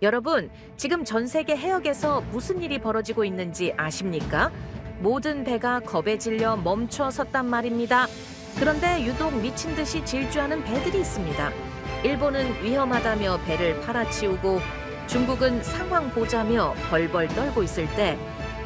여러분, 지금 전 세계 해역에서 무슨 일이 벌어지고 있는지 아십니까? 모든 배가 겁에 질려 멈춰 섰단 말입니다. 그런데 유독 미친 듯이 질주하는 배들이 있습니다. 일본은 위험하다며 배를 팔아치우고 중국은 상황 보자며 벌벌 떨고 있을 때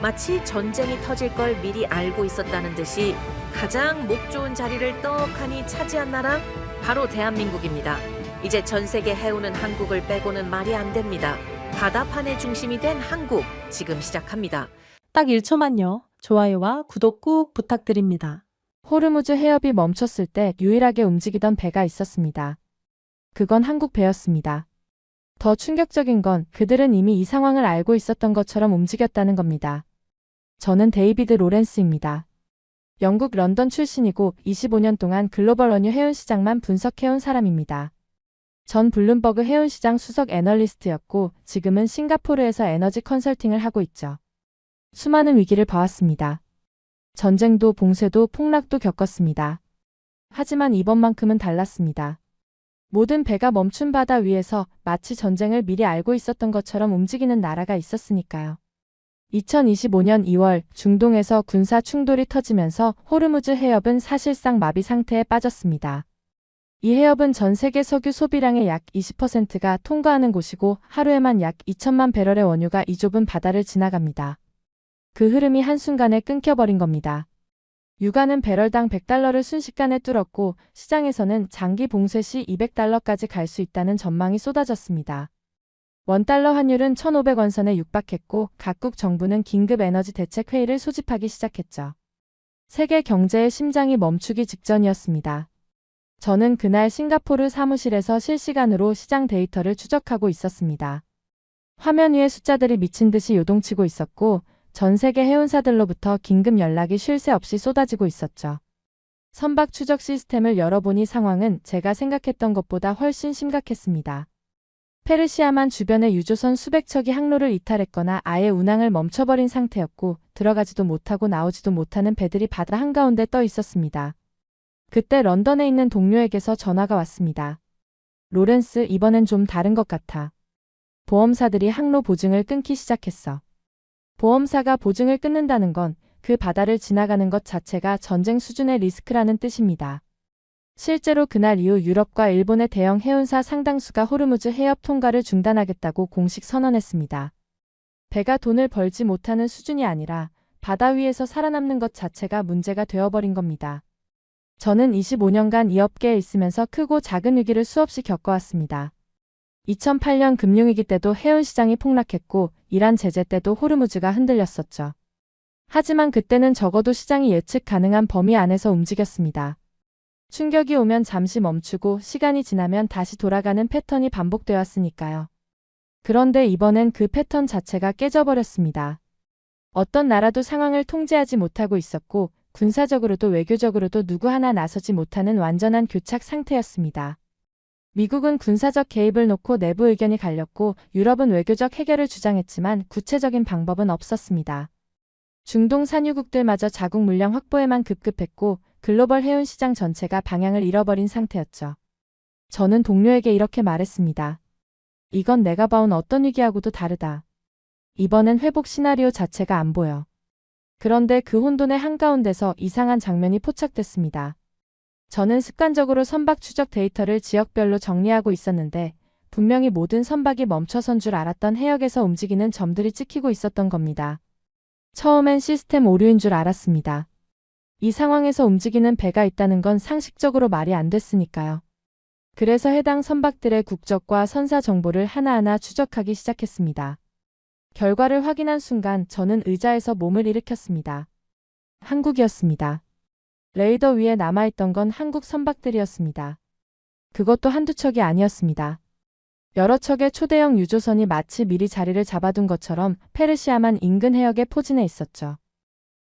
마치 전쟁이 터질 걸 미리 알고 있었다는 듯이 가장 목 좋은 자리를 떡하니 차지한 나라 바로 대한민국입니다. 이제 전 세계 해우는 한국을 빼고는 말이 안 됩니다. 바다판의 중심이 된 한국, 지금 시작합니다. 딱 1초만요. 좋아요와 구독 꾹 부탁드립니다. 호르무즈 해협이 멈췄을 때 유일하게 움직이던 배가 있었습니다. 그건 한국 배였습니다. 더 충격적인 건 그들은 이미 이 상황을 알고 있었던 것처럼 움직였다는 겁니다. 저는 데이비드 로렌스입니다. 영국 런던 출신이고 25년 동안 글로벌 원유 해운 시장만 분석해온 사람입니다. 전 블룸버그 해운시장 수석 애널리스트였고 지금은 싱가포르에서 에너지 컨설팅을 하고 있죠. 수많은 위기를 봐왔습니다. 전쟁도 봉쇄도 폭락도 겪었습니다. 하지만 이번만큼은 달랐습니다. 모든 배가 멈춘 바다 위에서 마치 전쟁을 미리 알고 있었던 것처럼 움직이는 나라가 있었으니까요. 2025년 2월 중동에서 군사 충돌이 터지면서 호르무즈 해협은 사실상 마비 상태에 빠졌습니다. 이 해협은 전 세계 석유 소비량의 약 20%가 통과하는 곳이고 하루에만 약 2천만 배럴의 원유가 이 좁은 바다를 지나갑니다. 그 흐름이 한순간에 끊겨버린 겁니다. 유가는 배럴당 100달러를 순식간에 뚫었고 시장에서는 장기 봉쇄 시 200달러까지 갈 수 있다는 전망이 쏟아졌습니다. 원달러 환율은 1,500원 선에 육박했고 각국 정부는 긴급 에너지 대책 회의를 소집하기 시작했죠. 세계 경제의 심장이 멈추기 직전이었습니다. 저는 그날 싱가포르 사무실에서 실시간으로 시장 데이터를 추적하고 있었습니다. 화면 위에 숫자들이 미친 듯이 요동치고 있었고 전 세계 해운사들로부터 긴급 연락이 쉴 새 없이 쏟아지고 있었죠. 선박 추적 시스템을 열어보니 상황은 제가 생각했던 것보다 훨씬 심각했습니다. 페르시아만 주변의 유조선 수백 척이 항로를 이탈했거나 아예 운항을 멈춰버린 상태였고 들어가지도 못하고 나오지도 못하는 배들이 바다 한가운데 떠 있었습니다. 그때 런던에 있는 동료에게서 전화가 왔습니다. 로렌스, 이번엔 좀 다른 것 같아. 보험사들이 항로 보증을 끊기 시작했어. 보험사가 보증을 끊는다는 건 그 바다를 지나가는 것 자체가 전쟁 수준의 리스크라는 뜻입니다. 실제로 그날 이후 유럽과 일본의 대형 해운사 상당수가 호르무즈 해협 통과를 중단하겠다고 공식 선언했습니다. 배가 돈을 벌지 못하는 수준이 아니라 바다 위에서 살아남는 것 자체가 문제가 되어버린 겁니다. 저는 25년간 이 업계에 있으면서 크고 작은 위기를 수없이 겪어왔습니다. 2008년 금융위기 때도 해운시장이 폭락했고 이란 제재 때도 호르무즈가 흔들렸었죠. 하지만 그때는 적어도 시장이 예측 가능한 범위 안에서 움직였습니다. 충격이 오면 잠시 멈추고 시간이 지나면 다시 돌아가는 패턴이 반복되었으니까요. 그런데 이번엔 그 패턴 자체가 깨져버렸습니다. 어떤 나라도 상황을 통제하지 못하고 있었고 군사적으로도 외교적으로도 누구 하나 나서지 못하는 완전한 교착 상태였습니다. 미국은 군사적 개입을 놓고 내부 의견이 갈렸고 유럽은 외교적 해결을 주장했지만 구체적인 방법은 없었습니다. 중동 산유국들마저 자국 물량 확보에만 급급했고 글로벌 해운 시장 전체가 방향을 잃어버린 상태였죠. 저는 동료에게 이렇게 말했습니다. 이건 내가 봐온 어떤 위기하고도 다르다. 이번엔 회복 시나리오 자체가 안 보여. 그런데 그 혼돈의 한가운데서 이상한 장면이 포착됐습니다. 저는 습관적으로 선박 추적 데이터를 지역별로 정리하고 있었는데 분명히 모든 선박이 멈춰선 줄 알았던 해역에서 움직이는 점들이 찍히고 있었던 겁니다. 처음엔 시스템 오류인 줄 알았습니다. 이 상황에서 움직이는 배가 있다는 건 상식적으로 말이 안 됐으니까요. 그래서 해당 선박들의 국적과 선사 정보를 하나하나 추적하기 시작했습니다. 결과를 확인한 순간 저는 의자에서 몸을 일으켰습니다. 한국이었습니다. 레이더 위에 남아있던 건 한국 선박들이었습니다. 그것도 한두 척이 아니었습니다. 여러 척의 초대형 유조선이 마치 미리 자리를 잡아둔 것처럼 페르시아만 인근 해역에 포진해 있었죠.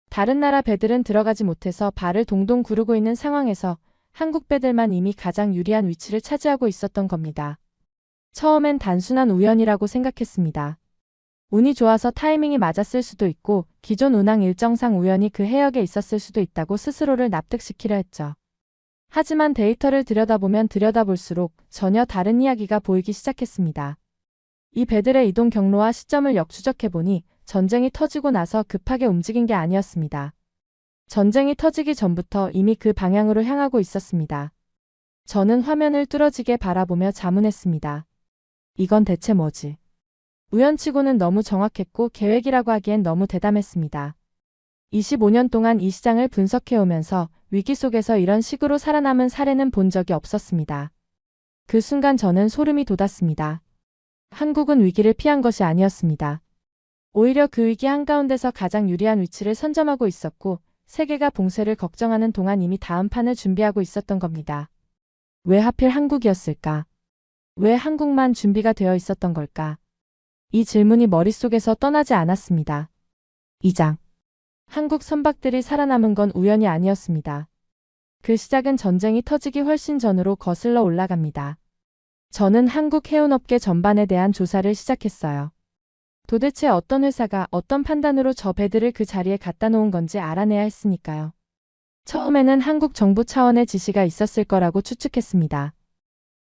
다른 나라 배들은 들어가지 못해서 발을 동동 구르고 있는 상황에서 한국 배들만 이미 가장 유리한 위치를 차지하고 있었던 겁니다. 처음엔 단순한 우연이라고 생각했습니다. 운이 좋아서 타이밍이 맞았을 수도 있고 기존 운항 일정상 우연히 그 해역에 있었을 수도 있다고 스스로를 납득시키려 했죠. 하지만 데이터를 들여다보면 들여다볼수록 전혀 다른 이야기가 보이기 시작했습니다. 이 배들의 이동 경로와 시점을 역추적해보니 전쟁이 터지고 나서 급하게 움직인 게 아니었습니다. 전쟁이 터지기 전부터 이미 그 방향으로 향하고 있었습니다. 저는 화면을 뚫어지게 바라보며 자문했습니다. 이건 대체 뭐지? 우연치고는 너무 정확했고 계획이라고 하기엔 너무 대담했습니다. 25년 동안 이 시장을 분석해오면서 위기 속에서 이런 식으로 살아남은 사례는 본 적이 없었습니다. 그 순간 저는 소름이 돋았습니다. 한국은 위기를 피한 것이 아니었습니다. 오히려 그 위기 한가운데서 가장 유리한 위치를 선점하고 있었고 세계가 봉쇄를 걱정하는 동안 이미 다음 판을 준비하고 있었던 겁니다. 왜 하필 한국이었을까? 왜 한국만 준비가 되어 있었던 걸까? 이 질문이 머릿속에서 떠나지 않았습니다. 2장. 한국 선박들이 살아남은 건 우연이 아니었습니다. 그 시작은 전쟁이 터지기 훨씬 전으로 거슬러 올라갑니다. 저는 한국 해운업계 전반에 대한 조사를 시작했어요. 도대체 어떤 회사가 어떤 판단으로 저 배들을 그 자리에 갖다 놓은 건지 알아내야 했으니까요. 처음에는 한국 정부 차원의 지시가 있었을 거라고 추측했습니다.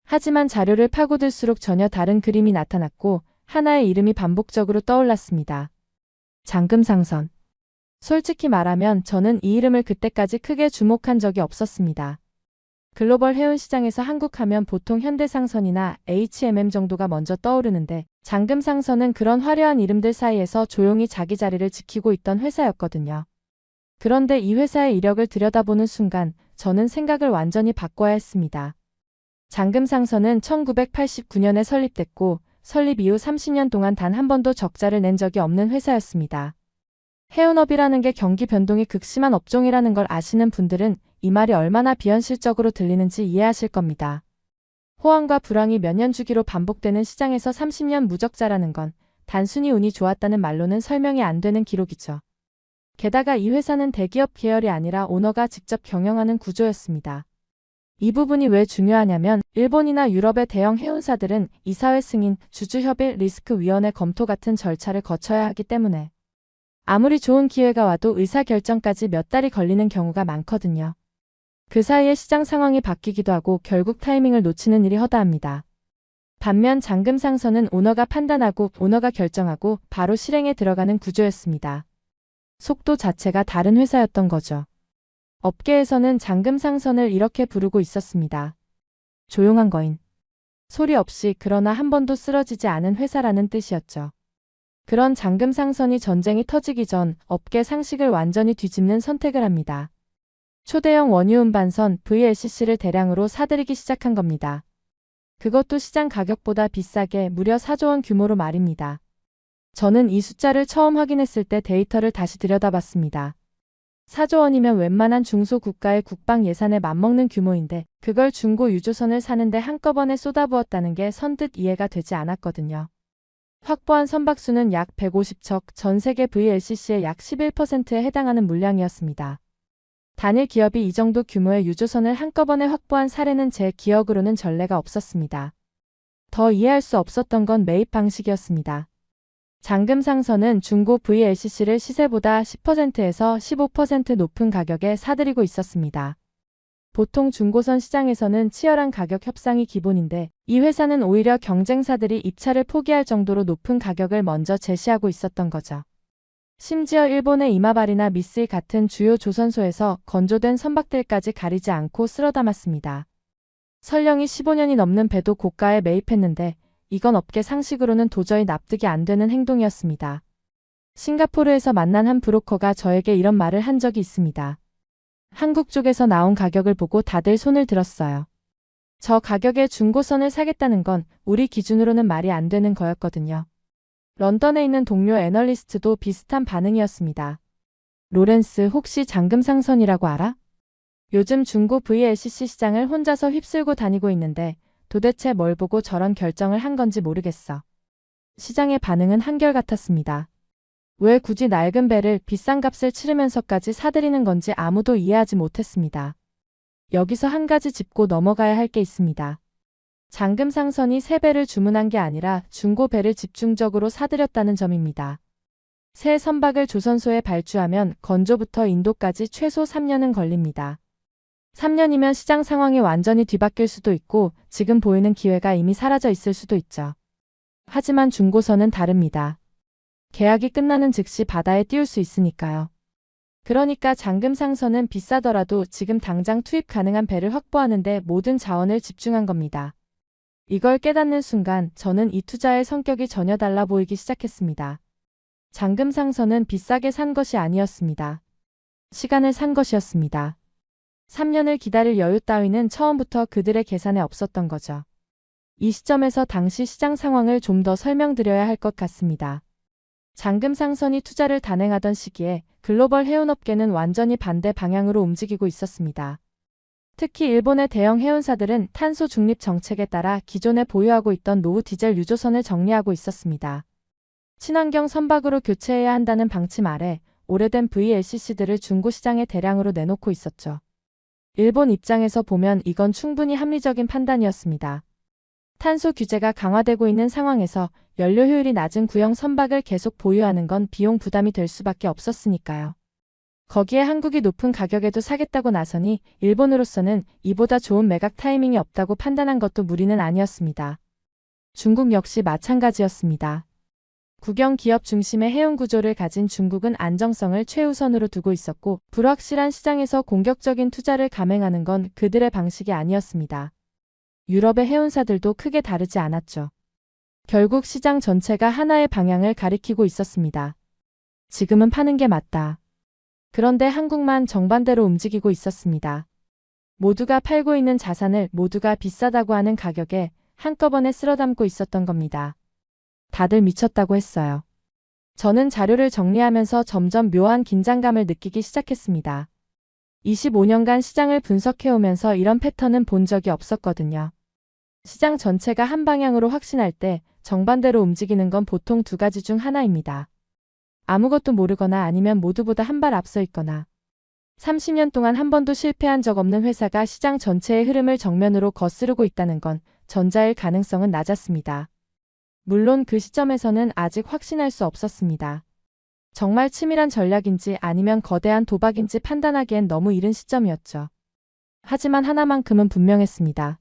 하지만 자료를 파고들수록 전혀 다른 그림이 나타났고 하나의 이름이 반복적으로 떠올랐습니다. 장금상선. 솔직히 말하면 저는 이 이름을 그때까지 크게 주목한 적이 없었습니다. 글로벌 해운 시장에서 한국 하면 보통 현대상선이나 HMM 정도가 먼저 떠오르는데 장금상선은 그런 화려한 이름들 사이에서 조용히 자기 자리를 지키고 있던 회사였거든요. 그런데 이 회사의 이력을 들여다보는 순간 저는 생각을 완전히 바꿔야 했습니다. 장금상선은 1989년에 설립됐고 설립 이후 30년 동안 단 한 번도 적자를 낸 적이 없는 회사였습니다. 해운업이라는 게 경기 변동이 극심한 업종이라는 걸 아시는 분들은 이 말이 얼마나 비현실적으로 들리는지 이해하실 겁니다. 호황과 불황이 몇 년 주기로 반복되는 시장에서 30년 무적자라는 건 단순히 운이 좋았다는 말로는 설명이 안 되는 기록이죠. 게다가 이 회사는 대기업 계열이 아니라 오너가 직접 경영하는 구조였습니다. 이 부분이 왜 중요하냐면 일본이나 유럽의 대형 해운사들은 이사회 승인, 주주협의 리스크위원회 검토 같은 절차를 거쳐야 하기 때문에 아무리 좋은 기회가 와도 의사결정까지 몇 달이 걸리는 경우가 많거든요. 그 사이에 시장 상황이 바뀌기도 하고 결국 타이밍을 놓치는 일이 허다합니다. 반면 장금상선은 오너가 판단하고 오너가 결정하고 바로 실행에 들어가는 구조였습니다. 속도 자체가 다른 회사였던 거죠. 업계에서는 장금상선을 이렇게 부르고 있었습니다. 조용한 거인. 소리 없이 그러나 한 번도 쓰러지지 않은 회사라는 뜻이었죠. 그런 장금상선이 전쟁이 터지기 전 업계 상식을 완전히 뒤집는 선택을 합니다. 초대형 원유 운반선 VLCC를 대량으로 사들이기 시작한 겁니다. 그것도 시장 가격보다 비싸게 무려 4조 원 규모로 말입니다. 저는 이 숫자를 처음 확인했을 때 데이터를 다시 들여다봤습니다. 4조 원이면 웬만한 중소국가의 국방 예산에 맞먹는 규모인데 그걸 중고 유조선을 사는데 한꺼번에 쏟아부었다는 게 선뜻 이해가 되지 않았거든요. 확보한 선박수는 약 150척, 전 세계 VLCC의 약 11%에 해당하는 물량이었습니다. 단일 기업이 이 정도 규모의 유조선을 한꺼번에 확보한 사례는 제 기억으로는 전례가 없었습니다. 더 이해할 수 없었던 건 매입 방식이었습니다. 장금상선은 중고 VLCC를 시세보다 10%에서 15% 높은 가격에 사들이고 있었습니다. 보통 중고선 시장에서는 치열한 가격 협상이 기본인데 이 회사는 오히려 경쟁사들이 입찰을 포기할 정도로 높은 가격을 먼저 제시하고 있었던 거죠. 심지어 일본의 이마바리나 미쓰이 같은 주요 조선소에서 건조된 선박들까지 가리지 않고 쓸어 담았습니다. 설령이 15년이 넘는 배도 고가에 매입했는데 이건 업계 상식으로는 도저히 납득이 안 되는 행동이었습니다. 싱가포르에서 만난 한 브로커가 저에게 이런 말을 한 적이 있습니다. 한국 쪽에서 나온 가격을 보고 다들 손을 들었어요. 저 가격에 중고선을 사겠다는 건 우리 기준으로는 말이 안 되는 거였거든요. 런던에 있는 동료 애널리스트도 비슷한 반응이었습니다. 로렌스, 혹시 장금상선이라고 알아? 요즘 중고 VLCC 시장을 혼자서 휩쓸고 다니고 있는데 도대체 뭘 보고 저런 결정을 한 건지 모르겠어. 시장의 반응은 한결같았습니다. 왜 굳이 낡은 배를 비싼 값을 치르면서까지 사들이는 건지 아무도 이해하지 못했습니다. 여기서 한 가지 짚고 넘어가야 할 게 있습니다. 장금상선이 새 배를 주문한 게 아니라 중고 배를 집중적으로 사들였다는 점입니다. 새 선박을 조선소에 발주하면 건조부터 인도까지 최소 3년은 걸립니다. 3년이면 시장 상황이 완전히 뒤바뀔 수도 있고 지금 보이는 기회가 이미 사라져 있을 수도 있죠. 하지만 중고선은 다릅니다. 계약이 끝나는 즉시 바다에 띄울 수 있으니까요. 그러니까 잔금상선은 비싸더라도 지금 당장 투입 가능한 배를 확보하는 데 모든 자원을 집중한 겁니다. 이걸 깨닫는 순간 저는 이 투자의 성격이 전혀 달라 보이기 시작했습니다. 잔금상선은 비싸게 산 것이 아니었습니다. 시간을 산 것이었습니다. 3년을 기다릴 여유 따위는 처음부터 그들의 계산에 없었던 거죠. 이 시점에서 당시 시장 상황을 좀 더 설명드려야 할 것 같습니다. 잔금상선이 투자를 단행하던 시기에 글로벌 해운업계는 완전히 반대 방향으로 움직이고 있었습니다. 특히 일본의 대형 해운사들은 탄소 중립 정책에 따라 기존에 보유하고 있던 노후 디젤 유조선을 정리하고 있었습니다. 친환경 선박으로 교체해야 한다는 방침 아래 오래된 VLCC들을 중고시장에 대량으로 내놓고 있었죠. 일본 입장에서 보면 이건 충분히 합리적인 판단이었습니다. 탄소 규제가 강화되고 있는 상황에서 연료 효율이 낮은 구형 선박을 계속 보유하는 건 비용 부담이 될 수밖에 없었으니까요. 거기에 한국이 높은 가격에도 사겠다고 나서니 일본으로서는 이보다 좋은 매각 타이밍이 없다고 판단한 것도 무리는 아니었습니다. 중국 역시 마찬가지였습니다. 국영 기업 중심의 해운 구조를 가진 중국은 안정성을 최우선으로 두고 있었고 불확실한 시장에서 공격적인 투자를 감행하는 건 그들의 방식이 아니었습니다. 유럽의 해운사들도 크게 다르지 않았죠. 결국 시장 전체가 하나의 방향을 가리키고 있었습니다. 지금은 파는 게 맞다. 그런데 한국만 정반대로 움직이고 있었습니다. 모두가 팔고 있는 자산을 모두가 비싸다고 하는 가격에 한꺼번에 쓸어담고 있었던 겁니다. 다들 미쳤다고 했어요. 저는 자료를 정리하면서 점점 묘한 긴장감을 느끼기 시작했습니다. 25년간 시장을 분석해오면서 이런 패턴은 본 적이 없었거든요. 시장 전체가 한 방향으로 확신할 때 정반대로 움직이는 건 보통 두 가지 중 하나입니다. 아무것도 모르거나 아니면 모두보다 한 발 앞서 있거나 30년 동안 한 번도 실패한 적 없는 회사가 시장 전체의 흐름을 정면으로 거스르고 있다는 건 전자일 가능성은 낮았습니다. 물론 그 시점에서는 아직 확신할 수 없었습니다. 정말 치밀한 전략인지 아니면 거대한 도박인지 판단하기엔 너무 이른 시점이었죠. 하지만 하나만큼은 분명했습니다.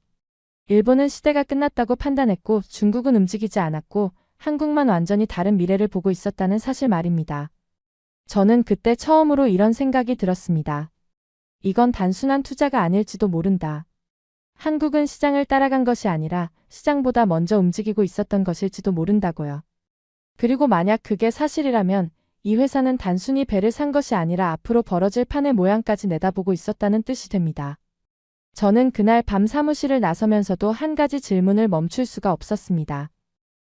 일본은 시대가 끝났다고 판단했고 중국은 움직이지 않았고 한국만 완전히 다른 미래를 보고 있었다는 사실 말입니다. 저는 그때 처음으로 이런 생각이 들었습니다. 이건 단순한 투자가 아닐지도 모른다. 한국은 시장을 따라간 것이 아니라 시장보다 먼저 움직이고 있었던 것일지도 모른다고요. 그리고 만약 그게 사실이라면 이 회사는 단순히 배를 산 것이 아니라 앞으로 벌어질 판의 모양까지 내다보고 있었다는 뜻이 됩니다. 저는 그날 밤 사무실을 나서면서도 한 가지 질문을 멈출 수가 없었습니다.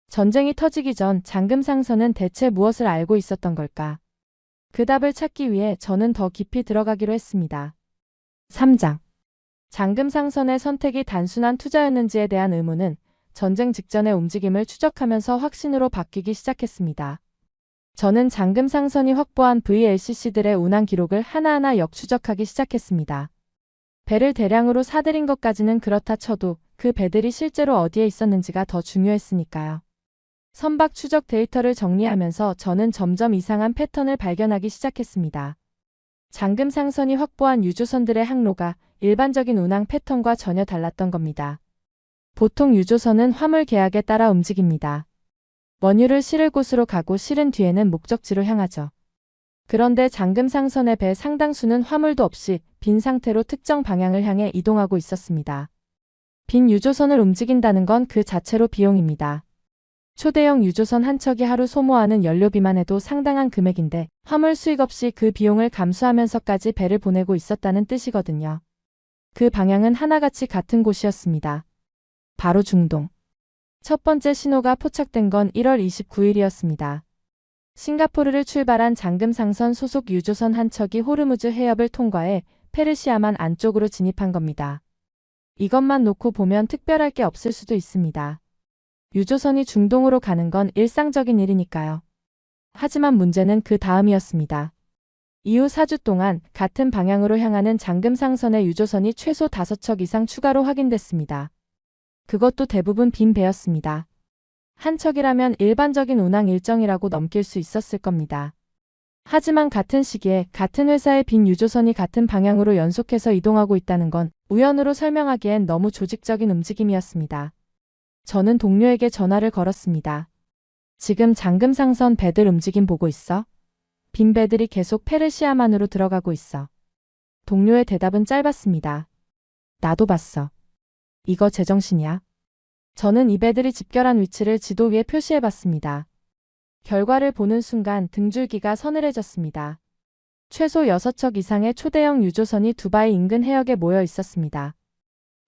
전쟁이 터지기 전 잔금상선은 대체 무엇을 알고 있었던 걸까? 그 답을 찾기 위해 저는 더 깊이 들어가기로 했습니다. 3장. 잔금상선의 선택이 단순한 투자였는지에 대한 의문은 전쟁 직전의 움직임을 추적하면서 확신으로 바뀌기 시작했습니다. 저는 잔금상선이 확보한 VLCC들의 운항 기록을 하나하나 역추적하기 시작했습니다. 배를 대량으로 사들인 것까지는 그렇다 쳐도 그 배들이 실제로 어디에 있었는지가 더 중요했으니까요. 선박 추적 데이터를 정리하면서 저는 점점 이상한 패턴을 발견하기 시작했습니다. 잔금상선이 확보한 유조선들의 항로가 일반적인 운항 패턴과 전혀 달랐던 겁니다. 보통 유조선은 화물 계약에 따라 움직입니다. 원유를 실을 곳으로 가고 실은 뒤에는 목적지로 향하죠. 그런데 잔금상선의 배 상당수는 화물도 없이 빈 상태로 특정 방향을 향해 이동하고 있었습니다. 빈 유조선을 움직인다는 건 그 자체로 비용입니다. 초대형 유조선 한 척이 하루 소모하는 연료비만 해도 상당한 금액인데 화물 수익 없이 그 비용을 감수하면서까지 배를 보내고 있었다는 뜻이거든요. 그 방향은 하나같이 같은 곳이었습니다. 바로 중동. 첫 번째 신호가 포착된 건 1월 29일이었습니다. 싱가포르를 출발한 잔금상선 소속 유조선 한 척이 호르무즈 해협을 통과해 페르시아만 안쪽으로 진입한 겁니다. 이것만 놓고 보면 특별할 게 없을 수도 있습니다. 유조선이 중동으로 가는 건 일상적인 일이니까요. 하지만 문제는 그 다음이었습니다. 이후 4주 동안 같은 방향으로 향하는 잔금상선의 유조선이 최소 5척 이상 추가로 확인됐습니다. 그것도 대부분 빈 배였습니다. 한 척이라면 일반적인 운항 일정이라고 넘길 수 있었을 겁니다. 하지만 같은 시기에 같은 회사의 빈 유조선이 같은 방향으로 연속해서 이동하고 있다는 건 우연으로 설명하기엔 너무 조직적인 움직임이었습니다. 저는 동료에게 전화를 걸었습니다. 지금 잠금상선 배들 움직임 보고 있어? 빈 배들이 계속 페르시아만으로 들어가고 있어. 동료의 대답은 짧았습니다. 나도 봤어. 이거 제정신이야? 저는 이 배들이 집결한 위치를 지도 위에 표시해봤습니다. 결과를 보는 순간 등줄기가 서늘해졌습니다. 최소 6척 이상의 초대형 유조선이 두바이 인근 해역에 모여 있었습니다.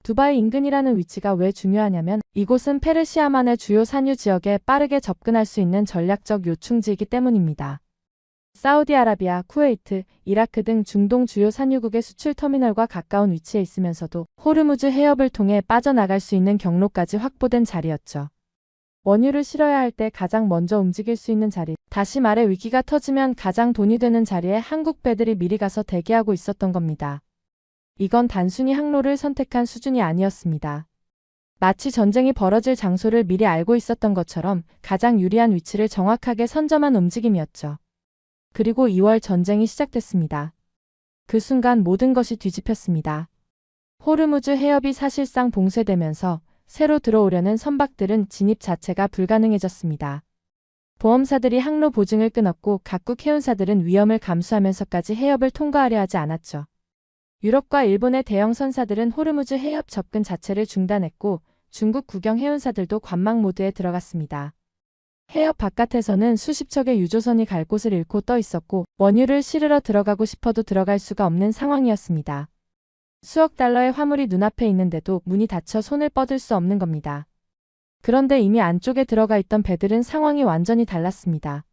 두바이 인근이라는 위치가 왜 중요하냐면 이곳은 페르시아만의 주요 산유 지역에 빠르게 접근할 수 있는 전략적 요충지이기 때문입니다. 사우디아라비아, 쿠웨이트, 이라크 등 중동 주요 산유국의 수출 터미널과 가까운 위치에 있으면서도 호르무즈 해협을 통해 빠져나갈 수 있는 경로까지 확보된 자리였죠. 원유를 실어야 할 때 가장 먼저 움직일 수 있는 자리, 다시 말해 위기가 터지면 가장 돈이 되는 자리에 한국 배들이 미리 가서 대기하고 있었던 겁니다. 이건 단순히 항로를 선택한 수준이 아니었습니다. 마치 전쟁이 벌어질 장소를 미리 알고 있었던 것처럼 가장 유리한 위치를 정확하게 선점한 움직임이었죠. 그리고 2월 전쟁이 시작됐습니다. 그 순간 모든 것이 뒤집혔습니다. 호르무즈 해협이 사실상 봉쇄되면서 새로 들어오려는 선박들은 진입 자체가 불가능해졌습니다. 보험사들이 항로 보증을 끊었고 각국 해운사들은 위험을 감수하면서까지 해협을 통과하려 하지 않았죠. 유럽과 일본의 대형 선사들은 호르무즈 해협 접근 자체를 중단했고 중국 국영 해운사들도 관망 모드에 들어갔습니다. 해협 바깥에서는 수십 척의 유조선이 갈 곳을 잃고 떠 있었고 원유를 실으러 들어가고 싶어도 들어갈 수가 없는 상황이었습니다. 수억 달러의 화물이 눈앞에 있는데도 문이 닫혀 손을 뻗을 수 없는 겁니다. 그런데 이미 안쪽에 들어가 있던 배들은 상황이 완전히 달랐습니다.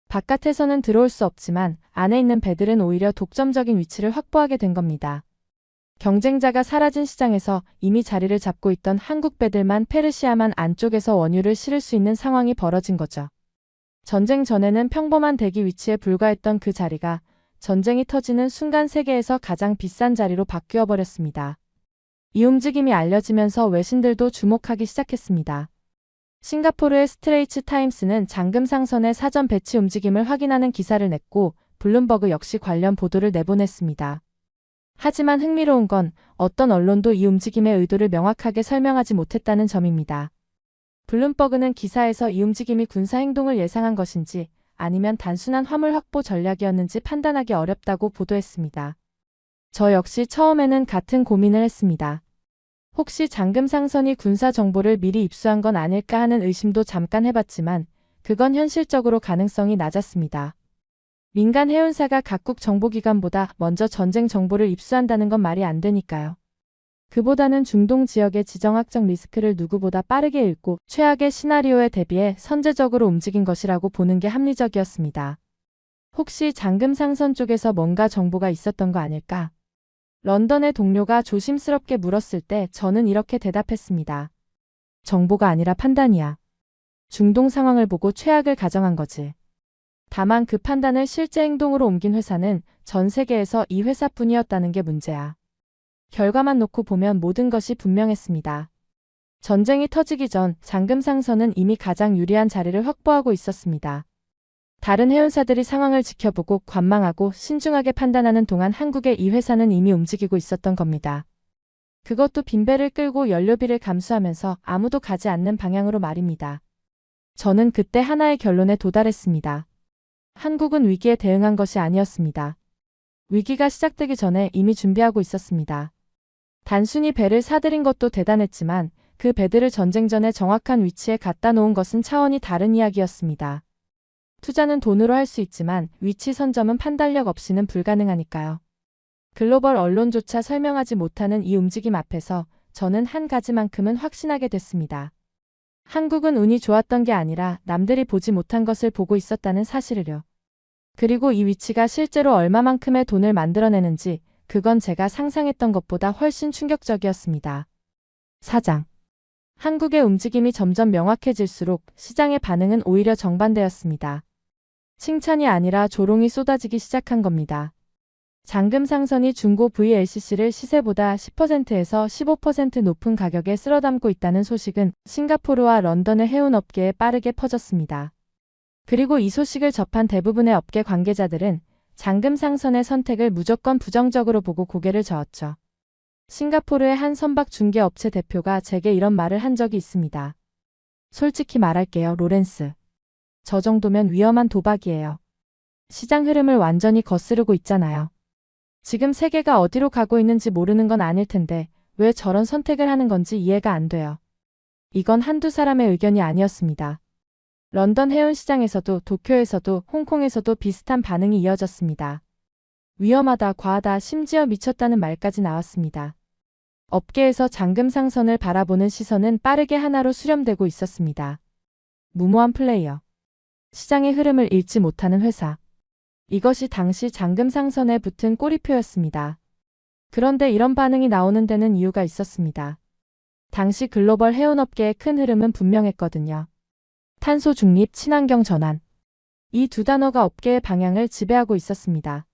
바깥에서는 들어올 수 없지만 안에 있는 배들은 오히려 독점적인 위치를 확보하게 된 겁니다. 경쟁자가 사라진 시장에서 이미 자리를 잡고 있던 한국 배들만 페르시아만 안쪽에서 원유를 실을 수 있는 상황이 벌어진 거죠. 전쟁 전에는 평범한 대기 위치에 불과했던 그 자리가 전쟁이 터지는 순간 세계에서 가장 비싼 자리로 바뀌어 버렸습니다. 이 움직임이 알려지면서 외신들도 주목하기 시작했습니다. 싱가포르의 스트레이츠 타임스는 잠금상선의 사전 배치 움직임을 확인하는 기사를 냈고 블룸버그 역시 관련 보도를 내보냈습니다. 하지만 흥미로운 건 어떤 언론도 이 움직임의 의도를 명확하게 설명하지 못했다는 점입니다. 블룸버그는 기사에서 이 움직임이 군사 행동을 예상한 것인지 아니면 단순한 화물 확보 전략이었는지 판단하기 어렵다고 보도했습니다. 저 역시 처음에는 같은 고민을 했습니다. 혹시 잠금상선이 군사 정보를 미리 입수한 건 아닐까 하는 의심도 잠깐 해봤지만 그건 현실적으로 가능성이 낮았습니다. 민간 해운사가 각국 정보기관보다 먼저 전쟁 정보를 입수한다는 건 말이 안 되니까요. 그보다는 중동 지역의 지정학적 리스크를 누구보다 빠르게 읽고 최악의 시나리오에 대비해 선제적으로 움직인 것이라고 보는 게 합리적이었습니다. 혹시 잠금상선 쪽에서 뭔가 정보가 있었던 거 아닐까? 런던의 동료가 조심스럽게 물었을 때 저는 이렇게 대답했습니다. 정보가 아니라 판단이야. 중동 상황을 보고 최악을 가정한 거지. 다만 그 판단을 실제 행동으로 옮긴 회사는 전 세계에서 이 회사뿐이었다는 게 문제야. 결과만 놓고 보면 모든 것이 분명했습니다. 전쟁이 터지기 전 잠금상선은 이미 가장 유리한 자리를 확보하고 있었습니다. 다른 해운사들이 상황을 지켜보고 관망하고 신중하게 판단하는 동안 한국의 이 회사는 이미 움직이고 있었던 겁니다. 그것도 빈배를 끌고 연료비를 감수하면서 아무도 가지 않는 방향으로 말입니다. 저는 그때 하나의 결론에 도달했습니다. 한국은 위기에 대응한 것이 아니었습니다. 위기가 시작되기 전에 이미 준비하고 있었습니다. 단순히 배를 사들인 것도 대단했지만 그 배들을 전쟁 전에 정확한 위치에 갖다 놓은 것은 차원이 다른 이야기였습니다. 투자는 돈으로 할 수 있지만 위치 선점은 판단력 없이는 불가능하니까요. 글로벌 언론조차 설명하지 못하는 이 움직임 앞에서 저는 한 가지만큼은 확신하게 됐습니다. 한국은 운이 좋았던 게 아니라 남들이 보지 못한 것을 보고 있었다는 사실을요. 그리고 이 위치가 실제로 얼마만큼의 돈을 만들어내는지 그건 제가 상상했던 것보다 훨씬 충격적이었습니다. 사장. 한국의 움직임이 점점 명확해질수록 시장의 반응은 오히려 정반대였습니다. 칭찬이 아니라 조롱이 쏟아지기 시작한 겁니다. 잠금상선이 중고 VLCC를 시세보다 10%에서 15% 높은 가격에 쓸어담고 있다는 소식은 싱가포르와 런던의 해운업계에 빠르게 퍼졌습니다. 그리고 이 소식을 접한 대부분의 업계 관계자들은 잠금상선의 선택을 무조건 부정적으로 보고 고개를 저었죠. 싱가포르의 한 선박 중개업체 대표가 제게 이런 말을 한 적이 있습니다. 솔직히 말할게요, 로렌스. 저 정도면 위험한 도박이에요. 시장 흐름을 완전히 거스르고 있잖아요. 지금 세계가 어디로 가고 있는지 모르는 건 아닐 텐데 왜 저런 선택을 하는 건지 이해가 안 돼요. 이건 한두 사람의 의견이 아니었습니다. 런던 해운시장에서도 도쿄에서도 홍콩에서도 비슷한 반응이 이어졌습니다. 위험하다, 과하다, 심지어 미쳤다는 말까지 나왔습니다. 업계에서 잠금 상선을 바라보는 시선은 빠르게 하나로 수렴되고 있었습니다. 무모한 플레이어. 시장의 흐름을 읽지 못하는 회사. 이것이 당시 잠금 상선에 붙은 꼬리표였습니다. 그런데 이런 반응이 나오는 데는 이유가 있었습니다. 당시 글로벌 해운업계의 큰 흐름은 분명했거든요. 탄소 중립, 친환경 전환. 이 두 단어가 업계의 방향을 지배하고 있었습니다.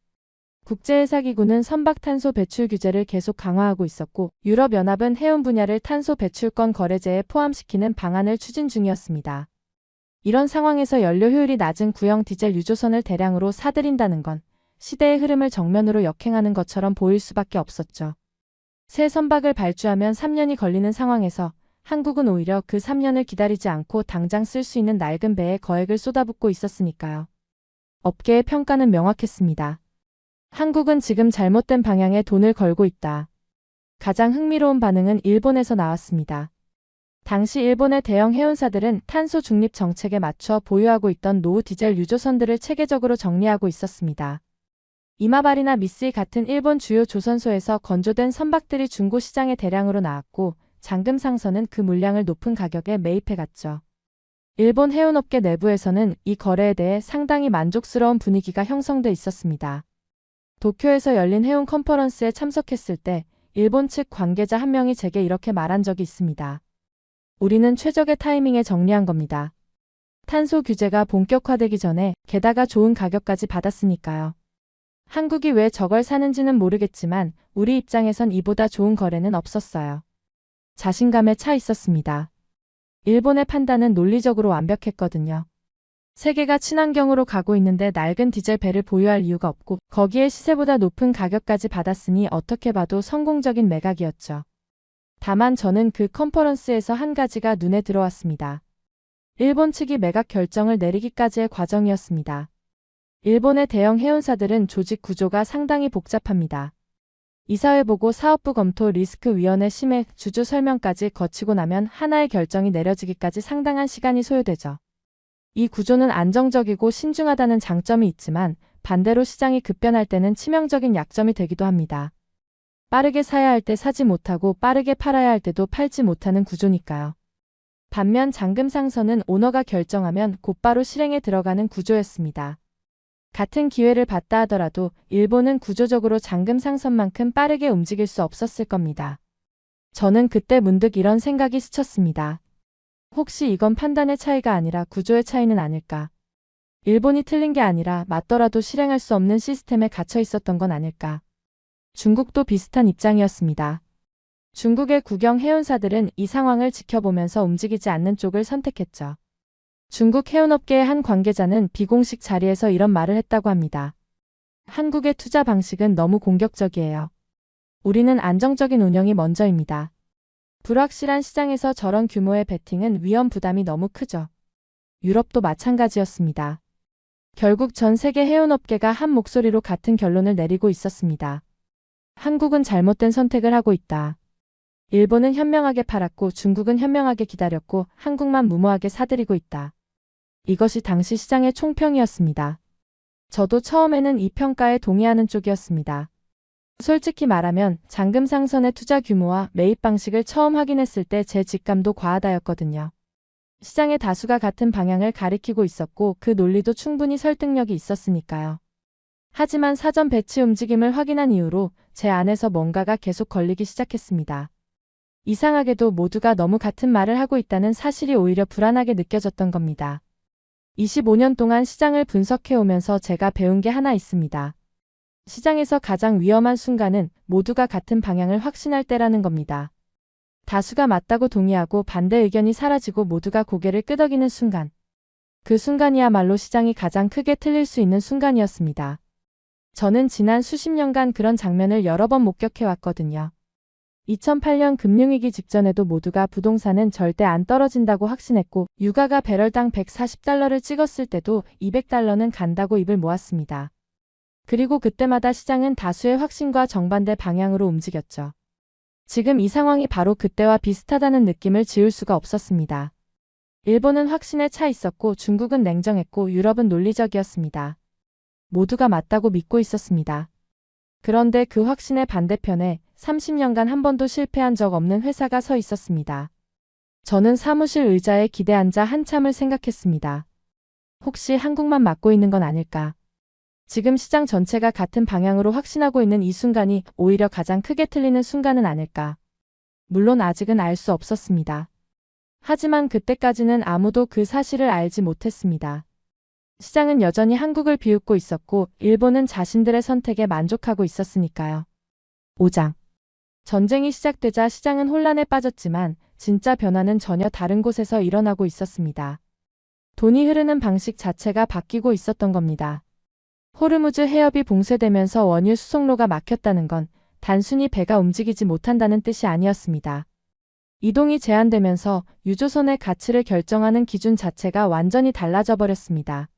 국제해사기구는 선박 탄소 배출 규제를 계속 강화하고 있었고 유럽연합은 해운 분야를 탄소 배출권 거래제에 포함시키는 방안을 추진 중이었습니다. 이런 상황에서 연료 효율이 낮은 구형 디젤 유조선을 대량으로 사들인다는 건 시대의 흐름을 정면으로 역행하는 것처럼 보일 수밖에 없었죠. 새 선박을 발주하면 3년이 걸리는 상황에서 한국은 오히려 그 3년을 기다리지 않고 당장 쓸 수 있는 낡은 배에 거액을 쏟아붓고 있었으니까요. 업계의 평가는 명확했습니다. 한국은 지금 잘못된 방향에 돈을 걸고 있다. 가장 흥미로운 반응은 일본에서 나왔습니다. 당시 일본의 대형 해운사들은 탄소 중립 정책에 맞춰 보유하고 있던 노후 디젤 유조선들을 체계적으로 정리하고 있었습니다. 이마바리나 미쓰이 같은 일본 주요 조선소에서 건조된 선박들이 중고 시장에 대량으로 나왔고 잠금 상선은 그 물량을 높은 가격에 매입해갔죠. 일본 해운업계 내부에서는 이 거래에 대해 상당히 만족스러운 분위기가 형성돼 있었습니다. 도쿄에서 열린 해운 컨퍼런스에 참석했을 때 일본 측 관계자 한 명이 제게 이렇게 말한 적이 있습니다. 우리는 최적의 타이밍에 정리한 겁니다. 탄소 규제가 본격화되기 전에 게다가 좋은 가격까지 받았으니까요. 한국이 왜 저걸 사는지는 모르겠지만 우리 입장에선 이보다 좋은 거래는 없었어요. 자신감에 차 있었습니다. 일본의 판단은 논리적으로 완벽했거든요. 세계가 친환경으로 가고 있는데 낡은 디젤 배를 보유할 이유가 없고 거기에 시세보다 높은 가격까지 받았으니 어떻게 봐도 성공적인 매각이었죠. 다만 저는 그 컨퍼런스에서 한 가지가 눈에 들어왔습니다. 일본 측이 매각 결정을 내리기까지의 과정이었습니다. 일본의 대형 해운사들은 조직 구조가 상당히 복잡합니다. 이사회보고 사업부 검토 리스크위원회 심의 주주 설명까지 거치고 나면 하나의 결정이 내려지기까지 상당한 시간이 소요되죠. 이 구조는 안정적이고 신중하다는 장점이 있지만 반대로 시장이 급변할 때는 치명적인 약점이 되기도 합니다. 빠르게 사야 할 때 사지 못하고 빠르게 팔아야 할 때도 팔지 못하는 구조니까요. 반면 잠금 상선은 오너가 결정하면 곧바로 실행에 들어가는 구조였습니다. 같은 기회를 받다 하더라도 일본은 구조적으로 잠금 상선만큼 빠르게 움직일 수 없었을 겁니다. 저는 그때 문득 이런 생각이 스쳤습니다. 혹시 이건 판단의 차이가 아니라 구조의 차이는 아닐까? 일본이 틀린 게 아니라 맞더라도 실행할 수 없는 시스템에 갇혀 있었던 건 아닐까? 중국도 비슷한 입장이었습니다. 중국의 국영 해운사들은 이 상황을 지켜보면서 움직이지 않는 쪽을 선택했죠. 중국 해운업계의 한 관계자는 비공식 자리에서 이런 말을 했다고 합니다. 한국의 투자 방식은 너무 공격적이에요. 우리는 안정적인 운영이 먼저입니다. 불확실한 시장에서 저런 규모의 베팅은 위험 부담이 너무 크죠. 유럽도 마찬가지였습니다. 결국 전 세계 해운업계가 한 목소리로 같은 결론을 내리고 있었습니다. 한국은 잘못된 선택을 하고 있다. 일본은 현명하게 팔았고 중국은 현명하게 기다렸고 한국만 무모하게 사들이고 있다. 이것이 당시 시장의 총평이었습니다. 저도 처음에는 이 평가에 동의하는 쪽이었습니다. 솔직히 말하면 잠금 상선의 투자 규모와 매입 방식을 처음 확인했을 때 제 직감도 과하다였거든요. 시장의 다수가 같은 방향을 가리키고 있었고 그 논리도 충분히 설득력이 있었으니까요. 하지만 사전 배치 움직임을 확인한 이후로 제 안에서 뭔가가 계속 걸리기 시작했습니다. 이상하게도 모두가 너무 같은 말을 하고 있다는 사실이 오히려 불안하게 느껴졌던 겁니다. 25년 동안 시장을 분석해오면서 제가 배운 게 하나 있습니다. 시장에서 가장 위험한 순간은 모두가 같은 방향을 확신할 때라는 겁니다. 다수가 맞다고 동의하고 반대 의견이 사라지고 모두가 고개를 끄덕이는 순간. 그 순간이야말로 시장이 가장 크게 틀릴 수 있는 순간이었습니다. 저는 지난 수십 년간 그런 장면을 여러 번 목격해왔거든요. 2008년 금융위기 직전에도 모두가 부동산은 절대 안 떨어진다고 확신했고 유가가 배럴당 140달러를 찍었을 때도 200달러는 간다고 입을 모았습니다. 그리고 그때마다 시장은 다수의 확신과 정반대 방향으로 움직였죠. 지금 이 상황이 바로 그때와 비슷하다는 느낌을 지울 수가 없었습니다. 일본은 확신에 차 있었고 중국은 냉정했고 유럽은 논리적이었습니다. 모두가 맞다고 믿고 있었습니다. 그런데 그 확신의 반대편에 30년간 한 번도 실패한 적 없는 회사가 서 있었습니다. 저는 사무실 의자에 기대 앉아 한참을 생각했습니다. 혹시 한국만 맞고 있는 건 아닐까? 지금 시장 전체가 같은 방향으로 확신하고 있는 이 순간이 오히려 가장 크게 틀리는 순간은 아닐까? 물론 아직은 알 수 없었습니다. 하지만 그때까지는 아무도 그 사실을 알지 못했습니다. 시장은 여전히 한국을 비웃고 있었고 일본은 자신들의 선택에 만족하고 있었으니까요. 5장. 전쟁이 시작되자 시장은 혼란에 빠졌지만 진짜 변화는 전혀 다른 곳에서 일어나고 있었습니다. 돈이 흐르는 방식 자체가 바뀌고 있었던 겁니다. 호르무즈 해협이 봉쇄되면서 원유 수송로가 막혔다는 건 단순히 배가 움직이지 못한다는 뜻이 아니었습니다. 이동이 제한되면서 유조선의 가치를 결정하는 기준 자체가 완전히 달라져 버렸습니다.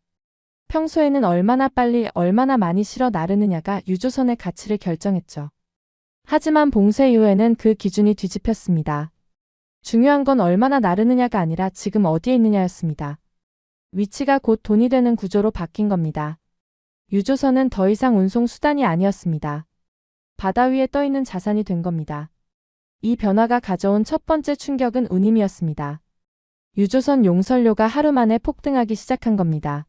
평소에는 얼마나 빨리 얼마나 많이 실어 나르느냐가 유조선의 가치를 결정했죠. 하지만 봉쇄 이후에는 그 기준이 뒤집혔습니다. 중요한 건 얼마나 나르느냐가 아니라 지금 어디에 있느냐였습니다. 위치가 곧 돈이 되는 구조로 바뀐 겁니다. 유조선은 더 이상 운송 수단이 아니었습니다. 바다 위에 떠 있는 자산이 된 겁니다. 이 변화가 가져온 첫 번째 충격은 운임이었습니다. 유조선 용선료가 하루 만에 폭등하기 시작한 겁니다.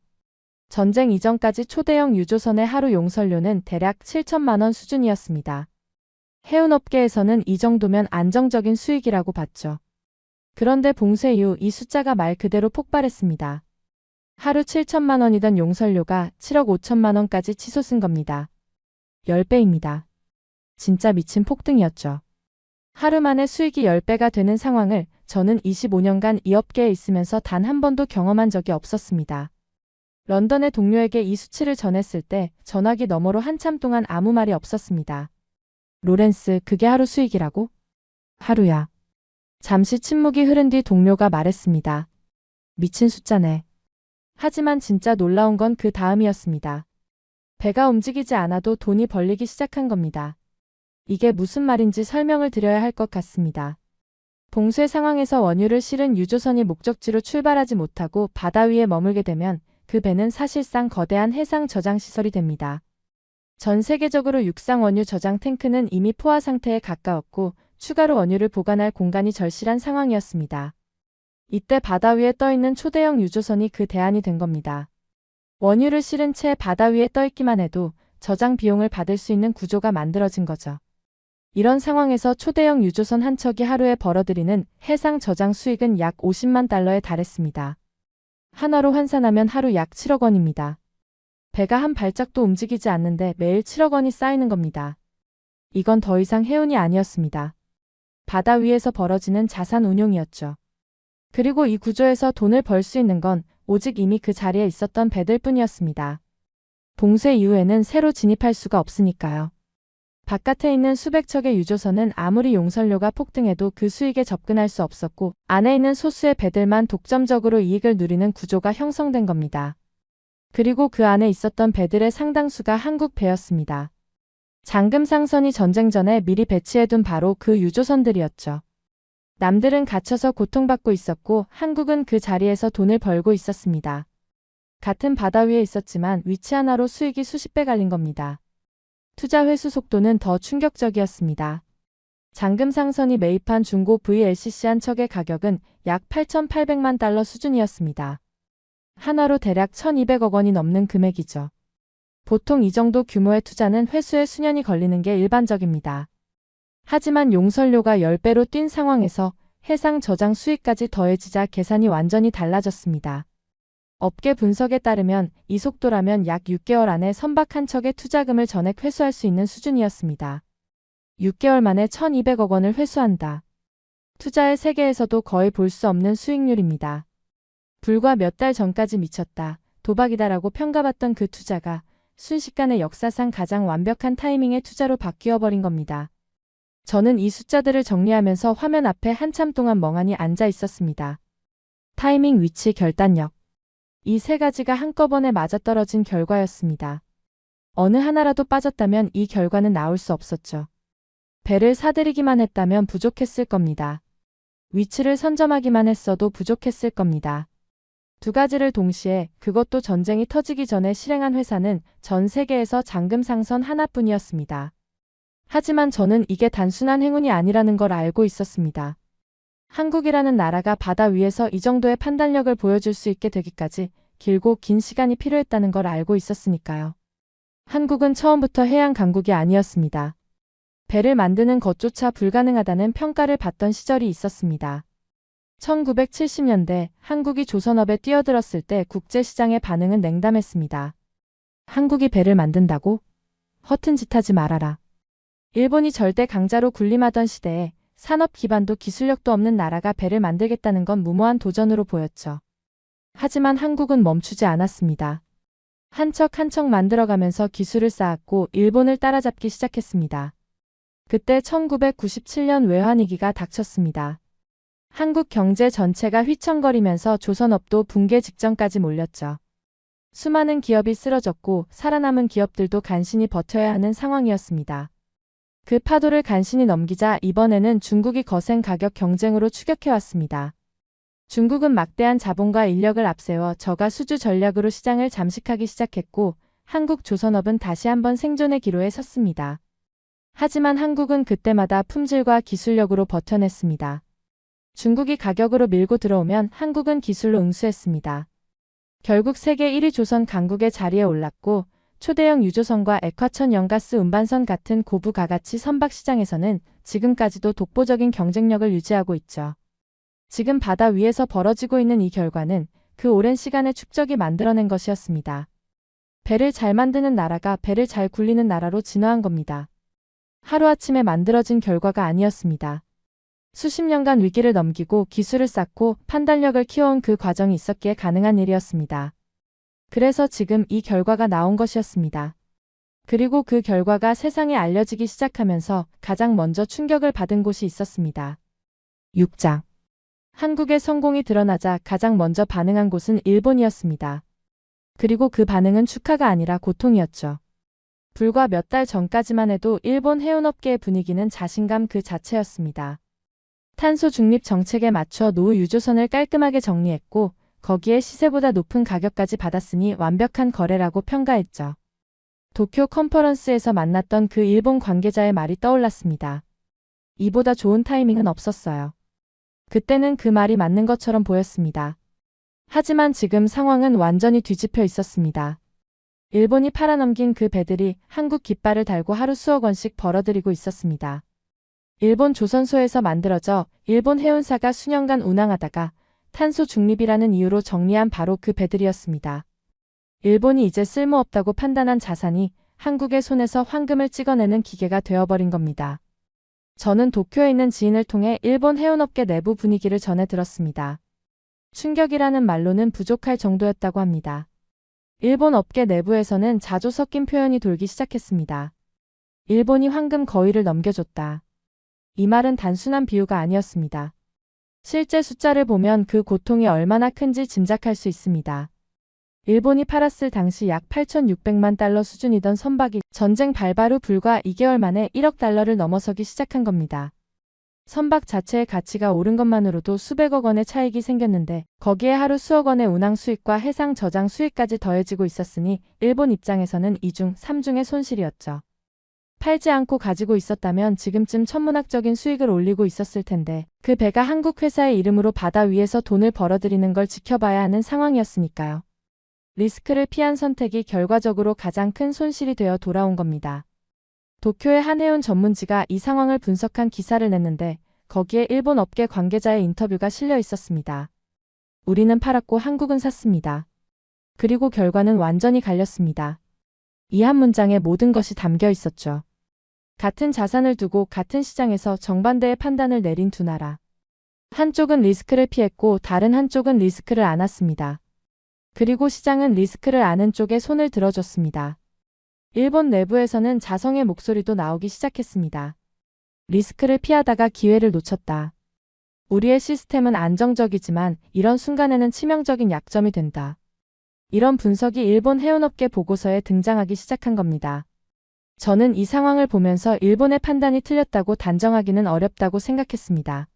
전쟁 이전까지 초대형 유조선의 하루 용선료는 대략 7천만 원 수준이었습니다. 해운업계에서는 이 정도면 안정적인 수익이라고 봤죠. 그런데 봉쇄 이후 이 숫자가 말 그대로 폭발했습니다. 하루 7천만 원이던 용선료가 7억 5천만 원까지 치솟은 겁니다. 10배입니다. 진짜 미친 폭등이었죠. 하루 만에 수익이 10배가 되는 상황을 저는 25년간 이 업계에 있으면서 단 한 번도 경험한 적이 없었습니다. 런던의 동료에게 이 수치를 전했을 때 전화기 너머로 한참 동안 아무 말이 없었습니다. 로렌스, 그게 하루 수익이라고? 하루야. 잠시 침묵이 흐른 뒤 동료가 말했습니다. 미친 숫자네. 하지만 진짜 놀라운 건 그 다음이었습니다. 배가 움직이지 않아도 돈이 벌리기 시작한 겁니다. 이게 무슨 말인지 설명을 드려야 할 것 같습니다. 봉쇄 상황에서 원유를 실은 유조선이 목적지로 출발하지 못하고 바다 위에 머물게 되면 그 배는 사실상 거대한 해상 저장 시설이 됩니다. 전 세계적으로 육상 원유 저장 탱크는 이미 포화 상태에 가까웠고 추가로 원유를 보관할 공간이 절실한 상황이었습니다. 이때 바다 위에 떠 있는 초대형 유조선이 그 대안이 된 겁니다. 원유를 실은 채 바다 위에 떠 있기만 해도 저장 비용을 받을 수 있는 구조가 만들어진 거죠. 이런 상황에서 초대형 유조선 한 척이 하루에 벌어들이는 해상 저장 수익은 약 50만 달러에 달했습니다. 하나로 환산하면 하루 약 7억 원입니다. 배가 한 발짝도 움직이지 않는데 매일 7억 원이 쌓이는 겁니다. 이건 더 이상 해운이 아니었습니다. 바다 위에서 벌어지는 자산 운용이었죠. 그리고 이 구조에서 돈을 벌 수 있는 건 오직 이미 그 자리에 있었던 배들 뿐이었습니다. 봉쇄 이후에는 새로 진입할 수가 없으니까요. 바깥에 있는 수백 척의 유조선은 아무리 용선료가 폭등해도 그 수익에 접근할 수 없었고 안에 있는 소수의 배들만 독점적으로 이익을 누리는 구조가 형성된 겁니다. 그리고 그 안에 있었던 배들의 상당수가 한국 배였습니다. 장금상선이 전쟁 전에 미리 배치해둔 바로 그 유조선들이었죠. 남들은 갇혀서 고통받고 있었고 한국은 그 자리에서 돈을 벌고 있었습니다. 같은 바다 위에 있었지만 위치 하나로 수익이 수십 배 갈린 겁니다. 투자 회수 속도는 더 충격적이었습니다. 장금상선이 매입한 중고 VLCC 한 척의 가격은 약 8,800만 달러 수준이었습니다. 하나로 대략 1,200억 원이 넘는 금액이죠. 보통 이 정도 규모의 투자는 회수에 수년이 걸리는 게 일반적입니다. 하지만 용선료가 10배로 뛴 상황에서 해상 저장 수익까지 더해지자 계산이 완전히 달라졌습니다. 업계 분석에 따르면 이 속도라면 약 6개월 안에 선박 한 척의 투자금을 전액 회수할 수 있는 수준이었습니다. 6개월 만에 1,200억 원을 회수한다. 투자의 세계에서도 거의 볼 수 없는 수익률입니다. 불과 몇 달 전까지 미쳤다, 도박이다라고 평가받던 그 투자가 순식간에 역사상 가장 완벽한 타이밍의 투자로 바뀌어버린 겁니다. 저는 이 숫자들을 정리하면서 화면 앞에 한참 동안 멍하니 앉아 있었습니다. 타이밍, 위치, 결단력. 이 세 가지가 한꺼번에 맞아떨어진 결과였습니다. 어느 하나라도 빠졌다면 이 결과는 나올 수 없었죠. 배를 사들이기만 했다면 부족했을 겁니다. 위치를 선점하기만 했어도 부족했을 겁니다. 두 가지를 동시에, 그것도 전쟁이 터지기 전에 실행한 회사는 전 세계에서 잔금 상선 하나뿐이었습니다. 하지만 저는 이게 단순한 행운이 아니라는 걸 알고 있었습니다. 한국이라는 나라가 바다 위에서 이 정도의 판단력을 보여줄 수 있게 되기까지 길고 긴 시간이 필요했다는 걸 알고 있었으니까요. 한국은 처음부터 해양 강국이 아니었습니다. 배를 만드는 것조차 불가능하다는 평가를 받던 시절이 있었습니다. 1970년대 한국이 조선업에 뛰어들었을 때 국제시장의 반응은 냉담했습니다. 한국이 배를 만든다고? 허튼 짓 하지 말아라. 일본이 절대 강자로 군림하던 시대에 산업 기반도 기술력도 없는 나라가 배를 만들겠다는 건 무모한 도전으로 보였죠. 하지만 한국은 멈추지 않았습니다. 한 척 한 척 만들어가면서 기술을 쌓았고 일본을 따라잡기 시작했습니다. 그때 1997년 외환위기가 닥쳤습니다. 한국 경제 전체가 휘청거리면서 조선업도 붕괴 직전까지 몰렸죠. 수많은 기업이 쓰러졌고 살아남은 기업들도 간신히 버텨야 하는 상황이었습니다. 그 파도를 간신히 넘기자 이번에는 중국이 거센 가격 경쟁으로 추격해왔습니다. 중국은 막대한 자본과 인력을 앞세워 저가 수주 전략으로 시장을 잠식하기 시작했고 한국 조선업은 다시 한번 생존의 기로에 섰습니다. 하지만 한국은 그때마다 품질과 기술력으로 버텨냈습니다. 중국이 가격으로 밀고 들어오면 한국은 기술로 응수했습니다. 결국 세계 1위 조선 강국의 자리에 올랐고 초대형 유조선과 액화천 연가스 운반선 같은 고부가가치 선박 시장에서는 지금까지도 독보적인 경쟁력을 유지하고 있죠. 지금 바다 위에서 벌어지고 있는 이 결과는 그 오랜 시간의 축적이 만들어낸 것이었습니다. 배를 잘 만드는 나라가 배를 잘 굴리는 나라로 진화한 겁니다. 하루아침에 만들어진 결과가 아니었습니다. 수십 년간 위기를 넘기고 기술을 쌓고 판단력을 키워온 그 과정이 있었기에 가능한 일이었습니다. 그래서 지금 이 결과가 나온 것이었습니다. 그리고 그 결과가 세상에 알려지기 시작하면서 가장 먼저 충격을 받은 곳이 있었습니다. 6장. 한국의 성공이 드러나자 가장 먼저 반응한 곳은 일본이었습니다. 그리고 그 반응은 축하가 아니라 고통이었죠. 불과 몇 달 전까지만 해도 일본 해운업계의 분위기는 자신감 그 자체였습니다. 탄소 중립 정책에 맞춰 노후 유조선을 깔끔하게 정리했고 거기에 시세보다 높은 가격까지 받았으니 완벽한 거래라고 평가했죠. 도쿄 컨퍼런스에서 만났던 그 일본 관계자의 말이 떠올랐습니다. 이보다 좋은 타이밍은 없었어요. 그때는 그 말이 맞는 것처럼 보였습니다. 하지만 지금 상황은 완전히 뒤집혀 있었습니다. 일본이 팔아넘긴 그 배들이 한국 깃발을 달고 하루 수억 원씩 벌어들이고 있었습니다. 일본 조선소에서 만들어져 일본 해운사가 수년간 운항하다가 탄소 중립이라는 이유로 정리한 바로 그 배들이었습니다. 일본이 이제 쓸모없다고 판단한 자산이 한국의 손에서 황금을 찍어내는 기계가 되어버린 겁니다. 저는 도쿄에 있는 지인을 통해 일본 해운업계 내부 분위기를 전해 들었습니다. 충격이라는 말로는 부족할 정도였다고 합니다. 일본 업계 내부에서는 자조 섞인 표현이 돌기 시작했습니다. 일본이 황금 거위를 넘겨줬다. 이 말은 단순한 비유가 아니었습니다. 실제 숫자를 보면 그 고통이 얼마나 큰지 짐작할 수 있습니다. 일본이 팔았을 당시 약 8,600만 달러 수준이던 선박이 전쟁 발발 후 불과 2개월 만에 1억 달러를 넘어서기 시작한 겁니다. 선박 자체의 가치가 오른 것만으로도 수백억 원의 차익이 생겼는데 거기에 하루 수억 원의 운항 수익과 해상 저장 수익까지 더해지고 있었으니 일본 입장에서는 2중, 3중의 손실이었죠. 팔지 않고 가지고 있었다면 지금쯤 천문학적인 수익을 올리고 있었을 텐데 그 배가 한국 회사의 이름으로 바다 위에서 돈을 벌어들이는 걸 지켜봐야 하는 상황이었으니까요. 리스크를 피한 선택이 결과적으로 가장 큰 손실이 되어 돌아온 겁니다. 도쿄의 한 해운 전문지가 이 상황을 분석한 기사를 냈는데 거기에 일본 업계 관계자의 인터뷰가 실려 있었습니다. 우리는 팔았고 한국은 샀습니다. 그리고 결과는 완전히 갈렸습니다. 이 한 문장에 모든 것이 담겨 있었죠. 같은 자산을 두고 같은 시장에서 정반대의 판단을 내린 두 나라. 한쪽은 리스크를 피했고 다른 한쪽은 리스크를 안았습니다. 그리고 시장은 리스크를 아는 쪽에 손을 들어줬습니다. 일본 내부에서는 자성의 목소리도 나오기 시작했습니다. 리스크를 피하다가 기회를 놓쳤다. 우리의 시스템은 안정적이지만 이런 순간에는 치명적인 약점이 된다. 이런 분석이 일본 해운업계 보고서에 등장하기 시작한 겁니다. 저는 이 상황을 보면서 일본의 판단이 틀렸다고 단정하기는 어렵다고 생각했습니다.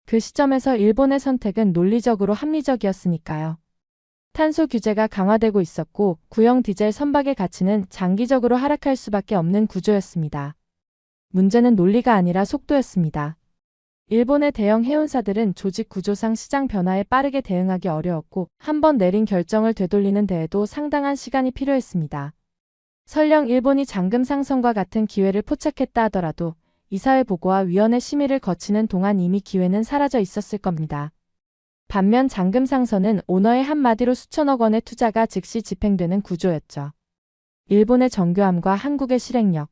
그 시점에서 일본의 선택은 논리적으로 합리적이었으니까요. 탄소 규제가 강화되고 있었고 구형 디젤 선박의 가치는 장기적으로 하락할 수밖에 없는 구조였습니다. 문제는 논리가 아니라 속도였습니다. 일본의 대형 해운사들은 조직 구조상 시장 변화에 빠르게 대응하기 어려웠고 한 번 내린 결정을 되돌리는 데에도 상당한 시간이 필요했습니다. 설령 일본이 잔금 상선과 같은 기회를 포착했다 하더라도 이사회 보고와 위원회 심의를 거치는 동안 이미 기회는 사라져 있었을 겁니다. 반면 잔금 상선은 오너의 한마디로 수천억 원의 투자가 즉시 집행되는 구조였죠. 일본의 정교함과 한국의 실행력.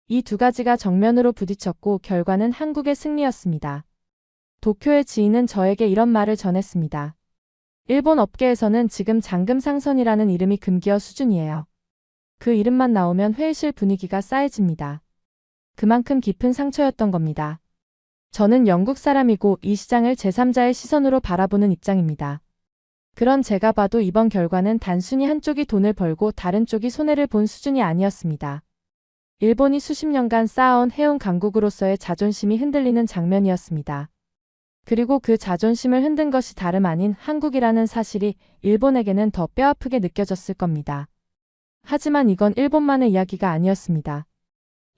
이 두 가지가 정면으로 부딪혔고 결과는 한국의 승리였습니다. 도쿄의 지인은 저에게 이런 말을 전했습니다. 일본 업계에서는 지금 잔금 상선이라는 이름이 금기어 수준이에요. 그 이름만 나오면 회의실 분위기가 싸해집니다. 그만큼 깊은 상처였던 겁니다. 저는 영국 사람이고 이 시장을 제3자의 시선으로 바라보는 입장입니다. 그런 제가 봐도 이번 결과는 단순히 한쪽이 돈을 벌고 다른 쪽이 손해를 본 수준이 아니었습니다. 일본이 수십 년간 쌓아온 해운 강국으로서의 자존심이 흔들리는 장면이었습니다. 그리고 그 자존심을 흔든 것이 다름 아닌 한국이라는 사실이 일본에게는 더 뼈아프게 느껴졌을 겁니다. 하지만 이건 일본만의 이야기가 아니었습니다.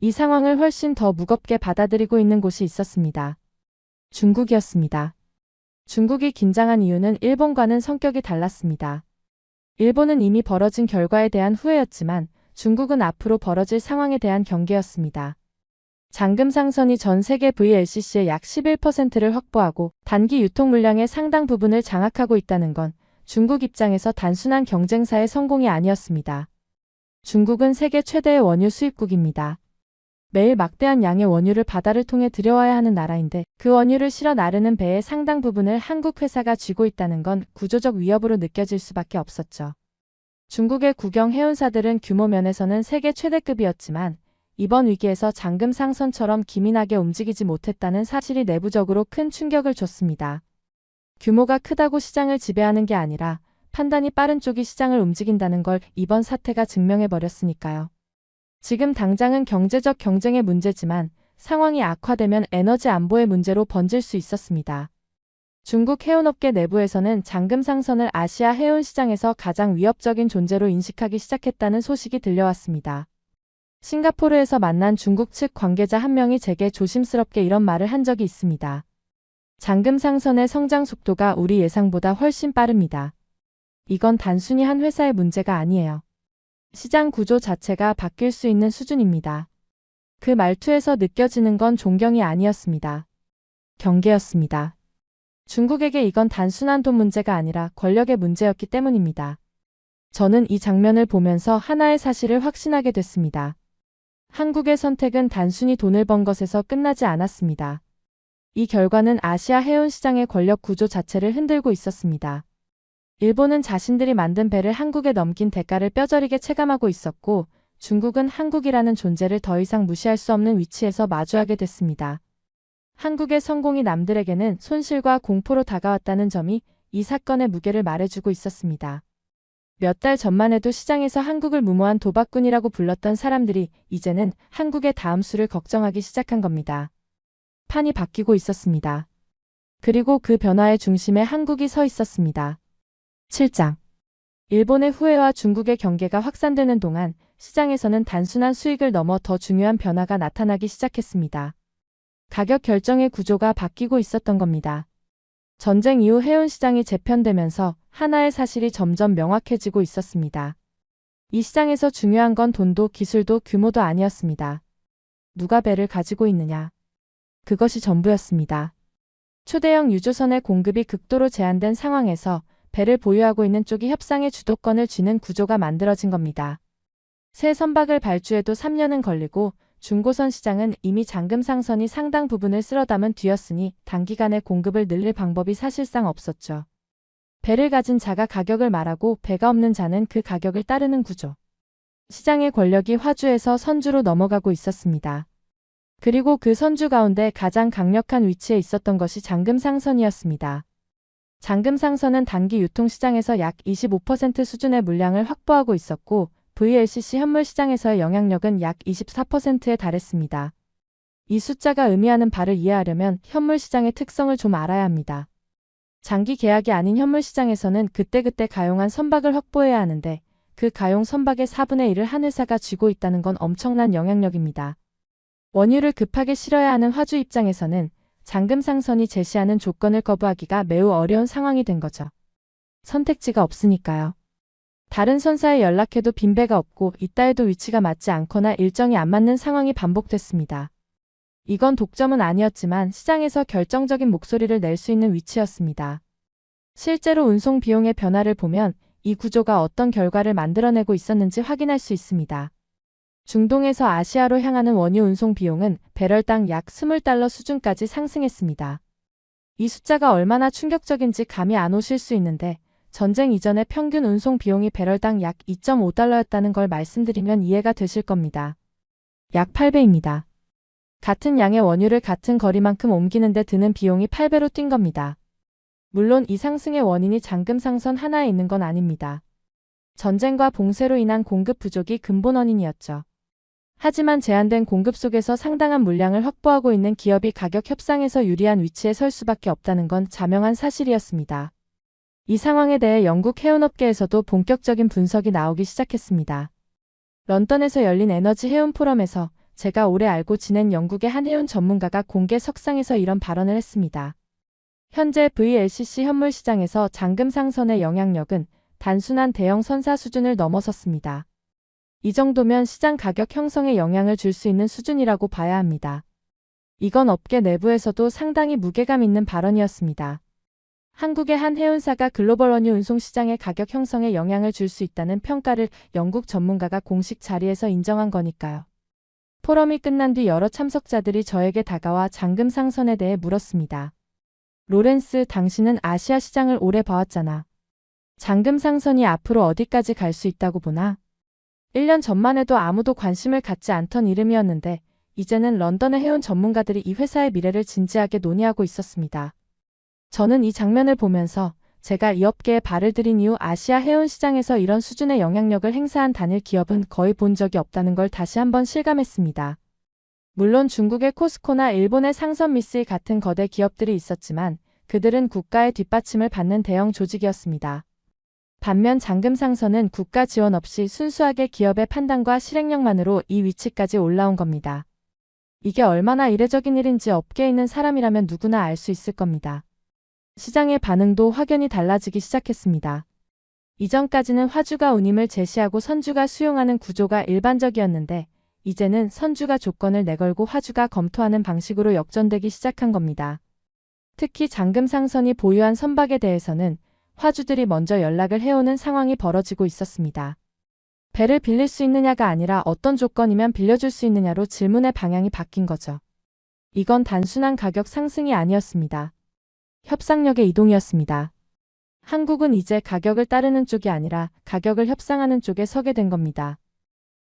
이 상황을 훨씬 더 무겁게 받아들이고 있는 곳이 있었습니다. 중국이었습니다. 중국이 긴장한 이유는 일본과는 성격이 달랐습니다. 일본은 이미 벌어진 결과에 대한 후회였지만 중국은 앞으로 벌어질 상황에 대한 경계였습니다. 잔금 상선이 전 세계 VLCC의 약 11%를 확보하고 단기 유통 물량의 상당 부분을 장악하고 있다는 건 중국 입장에서 단순한 경쟁사의 성공이 아니었습니다. 중국은 세계 최대의 원유 수입국입니다. 매일 막대한 양의 원유를 바다를 통해 들여와야 하는 나라인데 그 원유를 실어 나르는 배의 상당 부분을 한국 회사가 쥐고 있다는 건 구조적 위협으로 느껴질 수밖에 없었죠. 중국의 국영 해운사들은 규모 면에서는 세계 최대급이었지만 이번 위기에서 잔금 상선처럼 기민하게 움직이지 못했다는 사실이 내부적으로 큰 충격을 줬습니다. 규모가 크다고 시장을 지배하는 게 아니라 판단이 빠른 쪽이 시장을 움직인다는 걸 이번 사태가 증명해버렸으니까요. 지금 당장은 경제적 경쟁의 문제지만 상황이 악화되면 에너지 안보의 문제로 번질 수 있었습니다. 중국 해운업계 내부에서는 잔금 상선을 아시아 해운 시장에서 가장 위협적인 존재로 인식하기 시작했다는 소식이 들려왔습니다. 싱가포르에서 만난 중국 측 관계자 한 명이 제게 조심스럽게 이런 말을 한 적이 있습니다. 잔금 상선의 성장 속도가 우리 예상보다 훨씬 빠릅니다. 이건 단순히 한 회사의 문제가 아니에요. 시장 구조 자체가 바뀔 수 있는 수준입니다. 그 말투에서 느껴지는 건 존경이 아니었습니다. 경계였습니다. 중국에게 이건 단순한 돈 문제가 아니라 권력의 문제였기 때문입니다. 저는 이 장면을 보면서 하나의 사실을 확신하게 됐습니다. 한국의 선택은 단순히 돈을 번 것에서 끝나지 않았습니다. 이 결과는 아시아 해운 시장의 권력 구조 자체를 흔들고 있었습니다. 일본은 자신들이 만든 배를 한국에 넘긴 대가를 뼈저리게 체감하고 있었고 중국은 한국이라는 존재를 더 이상 무시할 수 없는 위치에서 마주하게 됐습니다. 한국의 성공이 남들에게는 손실과 공포로 다가왔다는 점이 이 사건의 무게를 말해주고 있었습니다. 몇 달 전만 해도 시장에서 한국을 무모한 도박꾼이라고 불렀던 사람들이 이제는 한국의 다음 수를 걱정하기 시작한 겁니다. 판이 바뀌고 있었습니다. 그리고 그 변화의 중심에 한국이 서 있었습니다. 7장. 일본의 후회와 중국의 경계가 확산되는 동안 시장에서는 단순한 수익을 넘어 더 중요한 변화가 나타나기 시작했습니다. 가격 결정의 구조가 바뀌고 있었던 겁니다. 전쟁 이후 해운 시장이 재편되면서 하나의 사실이 점점 명확해지고 있었습니다. 이 시장에서 중요한 건 돈도 기술도 규모도 아니었습니다. 누가 배를 가지고 있느냐. 그것이 전부였습니다. 초대형 유조선의 공급이 극도로 제한된 상황에서 배를 보유하고 있는 쪽이 협상의 주도권을 쥐는 구조가 만들어진 겁니다. 새 선박을 발주해도 3년은 걸리고 중고선 시장은 이미 잔금 상선이 상당 부분을 쓸어 담은 뒤였으니 단기간에 공급을 늘릴 방법이 사실상 없었죠. 배를 가진 자가 가격을 말하고 배가 없는 자는 그 가격을 따르는 구조. 시장의 권력이 화주에서 선주로 넘어가고 있었습니다. 그리고 그 선주 가운데 가장 강력한 위치에 있었던 것이 잠금상선이었습니다. 잠금상선은 단기 유통시장에서 약 25% 수준의 물량을 확보하고 있었고 VLCC 현물시장에서의 영향력은 약 24%에 달했습니다. 이 숫자가 의미하는 바를 이해하려면 현물시장의 특성을 좀 알아야 합니다. 장기 계약이 아닌 현물시장에서는 그때그때 가용한 선박을 확보해야 하는데 그 가용 선박의 4분의 1을 한 회사가 쥐고 있다는 건 엄청난 영향력입니다. 원유를 급하게 실어야 하는 화주 입장에서는 잠금상선이 제시하는 조건을 거부하기가 매우 어려운 상황이 된 거죠. 선택지가 없으니까요. 다른 선사에 연락해도 빈배가 없고 있다 해도 위치가 맞지 않거나 일정이 안 맞는 상황이 반복됐습니다. 이건 독점은 아니었지만 시장에서 결정적인 목소리를 낼 수 있는 위치였습니다. 실제로 운송 비용의 변화를 보면 이 구조가 어떤 결과를 만들어내고 있었는지 확인할 수 있습니다. 중동에서 아시아로 향하는 원유 운송 비용은 배럴당 약 20달러 수준까지 상승했습니다. 이 숫자가 얼마나 충격적인지 감이 안 오실 수 있는데 전쟁 이전의 평균 운송 비용이 배럴당 약 2.5달러였다는 걸 말씀드리면 이해가 되실 겁니다. 약 8배입니다. 같은 양의 원유를 같은 거리만큼 옮기는데 드는 비용이 8배로 뛴 겁니다. 물론 이 상승의 원인이 잠금상선 하나에 있는 건 아닙니다. 전쟁과 봉쇄로 인한 공급 부족이 근본 원인이었죠. 하지만 제한된 공급 속에서 상당한 물량을 확보하고 있는 기업이 가격 협상에서 유리한 위치에 설 수밖에 없다는 건 자명한 사실이었습니다. 이 상황에 대해 영국 해운업계에서도 본격적인 분석이 나오기 시작했습니다. 런던에서 열린 에너지 해운 포럼에서 제가 오래 알고 지낸 영국의 한 해운 전문가가 공개 석상에서 이런 발언을 했습니다. 현재 VLCC 현물 시장에서 잠금상선의 영향력은 단순한 대형 선사 수준을 넘어섰습니다. 이 정도면 시장 가격 형성에 영향을 줄 수 있는 수준이라고 봐야 합니다. 이건 업계 내부에서도 상당히 무게감 있는 발언이었습니다. 한국의 한 해운사가 글로벌 원유 운송 시장의 가격 형성에 영향을 줄 수 있다는 평가를 영국 전문가가 공식 자리에서 인정한 거니까요. 포럼이 끝난 뒤 여러 참석자들이 저에게 다가와 잠금상선에 대해 물었습니다. 로렌스, 당신은 아시아 시장을 오래 봐왔잖아. 잠금상선이 앞으로 어디까지 갈 수 있다고 보나? 1년 전만 해도 아무도 관심을 갖지 않던 이름이었는데 이제는 런던의 해운 전문가들이 이 회사의 미래를 진지하게 논의하고 있었습니다. 저는 이 장면을 보면서 제가 이 업계에 발을 들인 이후 아시아 해운 시장에서 이런 수준의 영향력을 행사한 단일 기업은 거의 본 적이 없다는 걸 다시 한번 실감했습니다. 물론 중국의 코스코나 일본의 상선미쓰이 같은 거대 기업들이 있었지만 그들은 국가의 뒷받침을 받는 대형 조직이었습니다. 반면 잠금상선은 국가 지원 없이 순수하게 기업의 판단과 실행력만으로 이 위치까지 올라온 겁니다. 이게 얼마나 이례적인 일인지 업계에 있는 사람이라면 누구나 알 수 있을 겁니다. 시장의 반응도 확연히 달라지기 시작했습니다. 이전까지는 화주가 운임을 제시하고 선주가 수용하는 구조가 일반적이었는데 이제는 선주가 조건을 내걸고 화주가 검토하는 방식으로 역전되기 시작한 겁니다. 특히 잠금상선이 보유한 선박에 대해서는 화주들이 먼저 연락을 해오는 상황이 벌어지고 있었습니다. 배를 빌릴 수 있느냐가 아니라 어떤 조건이면 빌려줄 수 있느냐로 질문의 방향이 바뀐 거죠. 이건 단순한 가격 상승이 아니었습니다. 협상력의 이동이었습니다. 한국은 이제 가격을 따르는 쪽이 아니라 가격을 협상하는 쪽에 서게 된 겁니다.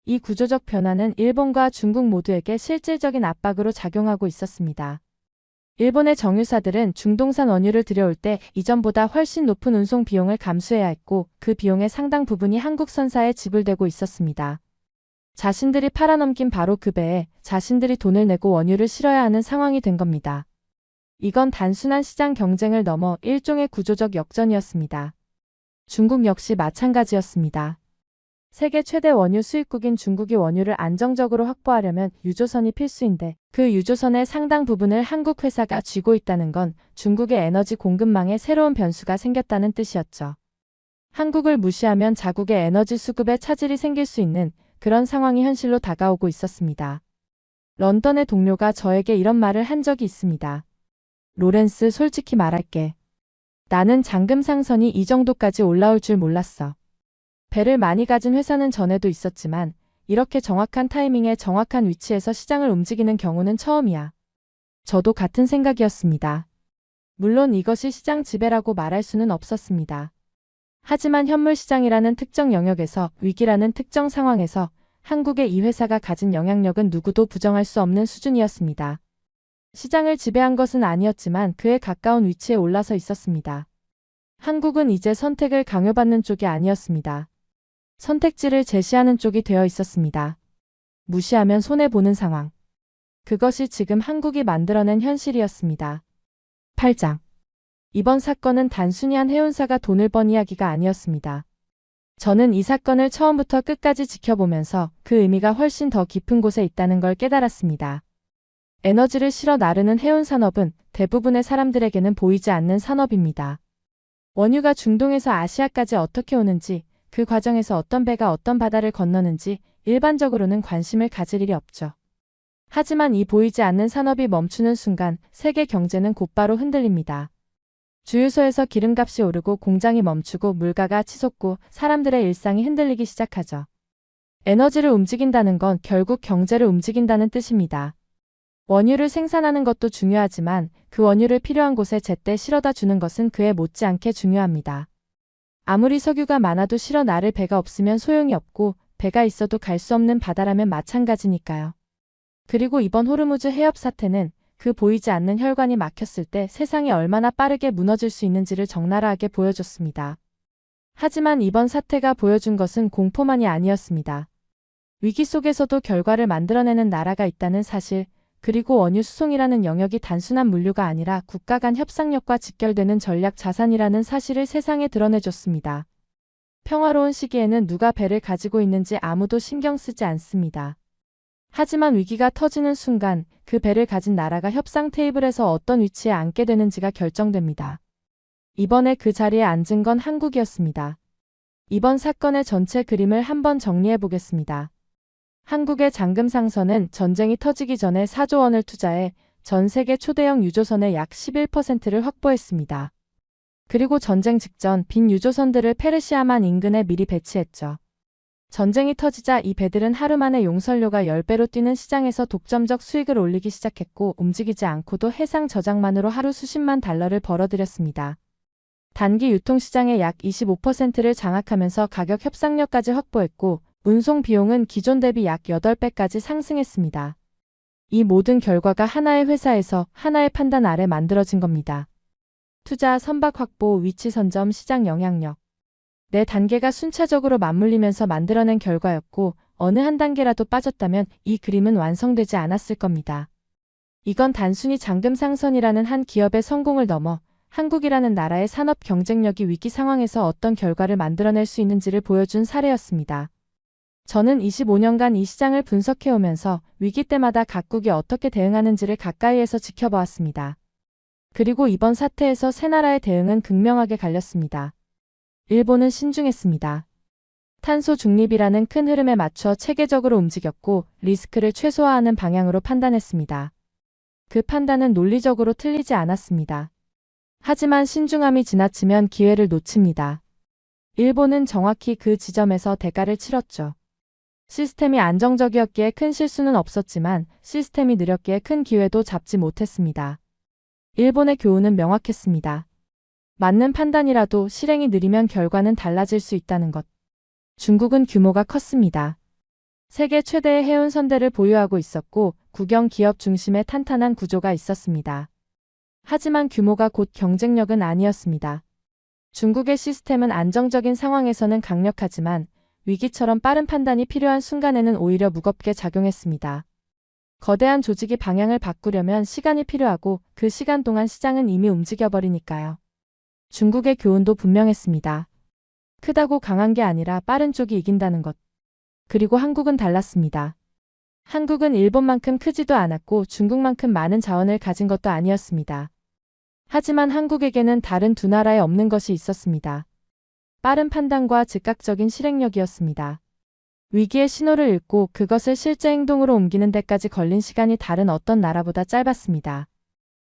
이 구조적 변화는 일본과 중국 모두에게 실질적인 압박으로 작용하고 있었습니다. 일본의 정유사들은 중동산 원유를 들여올 때 이전보다 훨씬 높은 운송 비용을 감수해야 했고 그 비용의 상당 부분이 한국 선사에 지불되고 있었습니다. 자신들이 팔아넘긴 바로 그 배에 자신들이 돈을 내고 원유를 실어야 하는 상황이 된 겁니다. 이건 단순한 시장 경쟁을 넘어 일종의 구조적 역전이었습니다. 중국 역시 마찬가지였습니다. 세계 최대 원유 수입국인 중국이 원유를 안정적으로 확보하려면 유조선이 필수인데 그 유조선의 상당 부분을 한국 회사가 쥐고 있다는 건 중국의 에너지 공급망에 새로운 변수가 생겼다는 뜻이었죠. 한국을 무시하면 자국의 에너지 수급에 차질이 생길 수 있는 그런 상황이 현실로 다가오고 있었습니다. 런던의 동료가 저에게 이런 말을 한 적이 있습니다. 로렌스, 솔직히 말할게. 나는 잠금상선이 이 정도까지 올라올 줄 몰랐어. 배를 많이 가진 회사는 전에도 있었지만 이렇게 정확한 타이밍에 정확한 위치에서 시장을 움직이는 경우는 처음이야. 저도 같은 생각이었습니다. 물론 이것이 시장 지배라고 말할 수는 없었습니다. 하지만 현물시장이라는 특정 영역에서 위기라는 특정 상황에서 한국의 이 회사가 가진 영향력은 누구도 부정할 수 없는 수준이었습니다. 시장을 지배한 것은 아니었지만 그에 가까운 위치에 올라서 있었습니다. 한국은 이제 선택을 강요받는 쪽이 아니었습니다. 선택지를 제시하는 쪽이 되어 있었습니다. 무시하면 손해보는 상황. 그것이 지금 한국이 만들어낸 현실이었습니다. 8장. 이번 사건은 단순히 한 해운사가 돈을 번 이야기가 아니었습니다. 저는 이 사건을 처음부터 끝까지 지켜보면서 그 의미가 훨씬 더 깊은 곳에 있다는 걸 깨달았습니다. 에너지를 실어 나르는 해운산업은 대부분의 사람들에게는 보이지 않는 산업입니다. 원유가 중동에서 아시아까지 어떻게 오는지, 그 과정에서 어떤 배가 어떤 바다를 건너는지 일반적으로는 관심을 가질 일이 없죠. 하지만 이 보이지 않는 산업이 멈추는 순간 세계 경제는 곧바로 흔들립니다. 주유소에서 기름값이 오르고 공장이 멈추고 물가가 치솟고 사람들의 일상이 흔들리기 시작하죠. 에너지를 움직인다는 건 결국 경제를 움직인다는 뜻입니다. 원유를 생산하는 것도 중요하지만 그 원유를 필요한 곳에 제때 실어다 주는 것은 그에 못지않게 중요합니다. 아무리 석유가 많아도 실어 나를 배가 없으면 소용이 없고 배가 있어도 갈 수 없는 바다라면 마찬가지니까요. 그리고 이번 호르무즈 해협 사태는 그 보이지 않는 혈관이 막혔을 때 세상이 얼마나 빠르게 무너질 수 있는지를 적나라하게 보여줬습니다. 하지만 이번 사태가 보여준 것은 공포만이 아니었습니다. 위기 속에서도 결과를 만들어내는 나라가 있다는 사실, 그리고 원유 수송이라는 영역이 단순한 물류가 아니라 국가 간 협상력과 직결되는 전략 자산이라는 사실을 세상에 드러내줬습니다. 평화로운 시기에는 누가 배를 가지고 있는지 아무도 신경 쓰지 않습니다. 하지만 위기가 터지는 순간 그 배를 가진 나라가 협상 테이블에서 어떤 위치에 앉게 되는지가 결정됩니다. 이번에 그 자리에 앉은 건 한국이었습니다. 이번 사건의 전체 그림을 한번 정리해 보겠습니다. 한국의 잔금상선은 전쟁이 터지기 전에 4조 원을 투자해 전 세계 초대형 유조선의 약 11%를 확보했습니다. 그리고 전쟁 직전 빈 유조선들을 페르시아만 인근에 미리 배치했죠. 전쟁이 터지자 이 배들은 하루 만에 용선료가 10배로 뛰는 시장에서 독점적 수익을 올리기 시작했고 움직이지 않고도 해상 저장만으로 하루 수십만 달러를 벌어들였습니다. 단기 유통시장의 약 25%를 장악하면서 가격 협상력까지 확보했고 운송 비용은 기존 대비 약 8배까지 상승했습니다. 이 모든 결과가 하나의 회사에서 하나의 판단 아래 만들어진 겁니다. 투자, 선박 확보, 위치 선점, 시장 영향력. 네 단계가 순차적으로 맞물리면서 만들어낸 결과였고 어느 한 단계라도 빠졌다면 이 그림은 완성되지 않았을 겁니다. 이건 단순히 잔금상선이라는 한 기업의 성공을 넘어 한국이라는 나라의 산업 경쟁력이 위기 상황에서 어떤 결과를 만들어낼 수 있는지를 보여준 사례였습니다. 저는 25년간 이 시장을 분석해오면서 위기 때마다 각국이 어떻게 대응하는지를 가까이에서 지켜보았습니다. 그리고 이번 사태에서 세 나라의 대응은 극명하게 갈렸습니다. 일본은 신중했습니다. 탄소 중립이라는 큰 흐름에 맞춰 체계적으로 움직였고 리스크를 최소화하는 방향으로 판단했습니다. 그 판단은 논리적으로 틀리지 않았습니다. 하지만 신중함이 지나치면 기회를 놓칩니다. 일본은 정확히 그 지점에서 대가를 치렀죠. 시스템이 안정적이었기에 큰 실수는 없었지만 시스템이 느렸기에 큰 기회도 잡지 못했습니다. 일본의 교훈은 명확했습니다. 맞는 판단이라도 실행이 느리면 결과는 달라질 수 있다는 것. 중국은 규모가 컸습니다. 세계 최대의 해운선대를 보유하고 있었고 국영 기업 중심의 탄탄한 구조가 있었습니다. 하지만 규모가 곧 경쟁력은 아니었습니다. 중국의 시스템은 안정적인 상황에서는 강력하지만 위기처럼 빠른 판단이 필요한 순간에는 오히려 무겁게 작용했습니다. 거대한 조직이 방향을 바꾸려면 시간이 필요하고 그 시간 동안 시장은 이미 움직여버리니까요. 중국의 교훈도 분명했습니다. 크다고 강한 게 아니라 빠른 쪽이 이긴다는 것. 그리고 한국은 달랐습니다. 한국은 일본만큼 크지도 않았고 중국만큼 많은 자원을 가진 것도 아니었습니다. 하지만 한국에게는 다른 두 나라에 없는 것이 있었습니다. 빠른 판단과 즉각적인 실행력이었습니다. 위기의 신호를 읽고 그것을 실제 행동으로 옮기는 데까지 걸린 시간이 다른 어떤 나라보다 짧았습니다.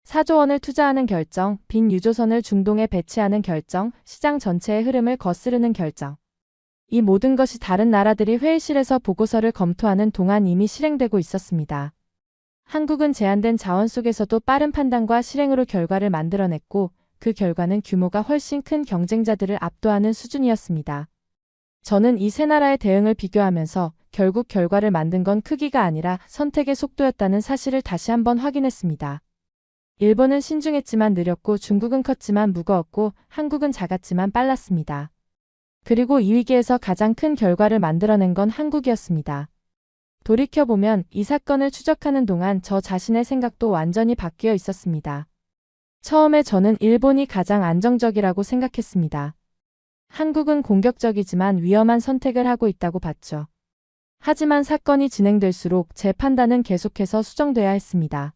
4조 원을 투자하는 결정, 빈 유조선을 중동에 배치하는 결정, 시장 전체의 흐름을 거스르는 결정. 이 모든 것이 다른 나라들이 회의실에서 보고서를 검토하는 동안 이미 실행되고 있었습니다. 한국은 제한된 자원 속에서도 빠른 판단과 실행으로 결과를 만들어냈고 그 결과는 규모가 훨씬 큰 경쟁자들을 압도하는 수준이었습니다. 저는 이 세 나라의 대응을 비교하면서 결국 결과를 만든 건 크기가 아니라 선택의 속도였다는 사실을 다시 한번 확인했습니다. 일본은 신중했지만 느렸고 중국은 컸지만 무거웠고 한국은 작았지만 빨랐습니다. 그리고 이 위기에서 가장 큰 결과를 만들어낸 건 한국이었습니다. 돌이켜보면 이 사건을 추적하는 동안 저 자신의 생각도 완전히 바뀌어 있었습니다. 처음에 저는 일본이 가장 안정적이라고 생각했습니다. 한국은 공격적이지만 위험한 선택을 하고 있다고 봤죠. 하지만 사건이 진행될수록 제 판단은 계속해서 수정돼야 했습니다.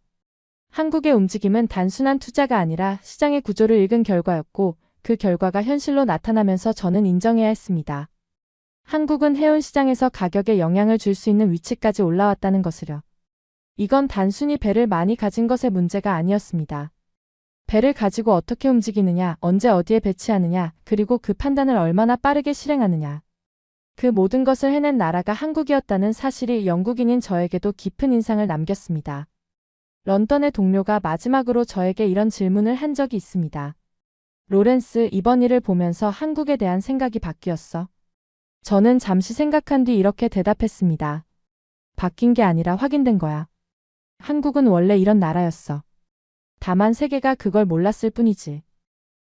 한국의 움직임은 단순한 투자가 아니라 시장의 구조를 읽은 결과였고 그 결과가 현실로 나타나면서 저는 인정해야 했습니다. 한국은 해운 시장에서 가격에 영향을 줄 수 있는 위치까지 올라왔다는 것을요. 이건 단순히 배를 많이 가진 것의 문제가 아니었습니다. 배를 가지고 어떻게 움직이느냐, 언제 어디에 배치하느냐, 그리고 그 판단을 얼마나 빠르게 실행하느냐. 그 모든 것을 해낸 나라가 한국이었다는 사실이 영국인인 저에게도 깊은 인상을 남겼습니다. 런던의 동료가 마지막으로 저에게 이런 질문을 한 적이 있습니다. 로렌스, 이번 일을 보면서 한국에 대한 생각이 바뀌었어? 저는 잠시 생각한 뒤 이렇게 대답했습니다. 바뀐 게 아니라 확인된 거야. 한국은 원래 이런 나라였어. 다만 세계가 그걸 몰랐을 뿐이지.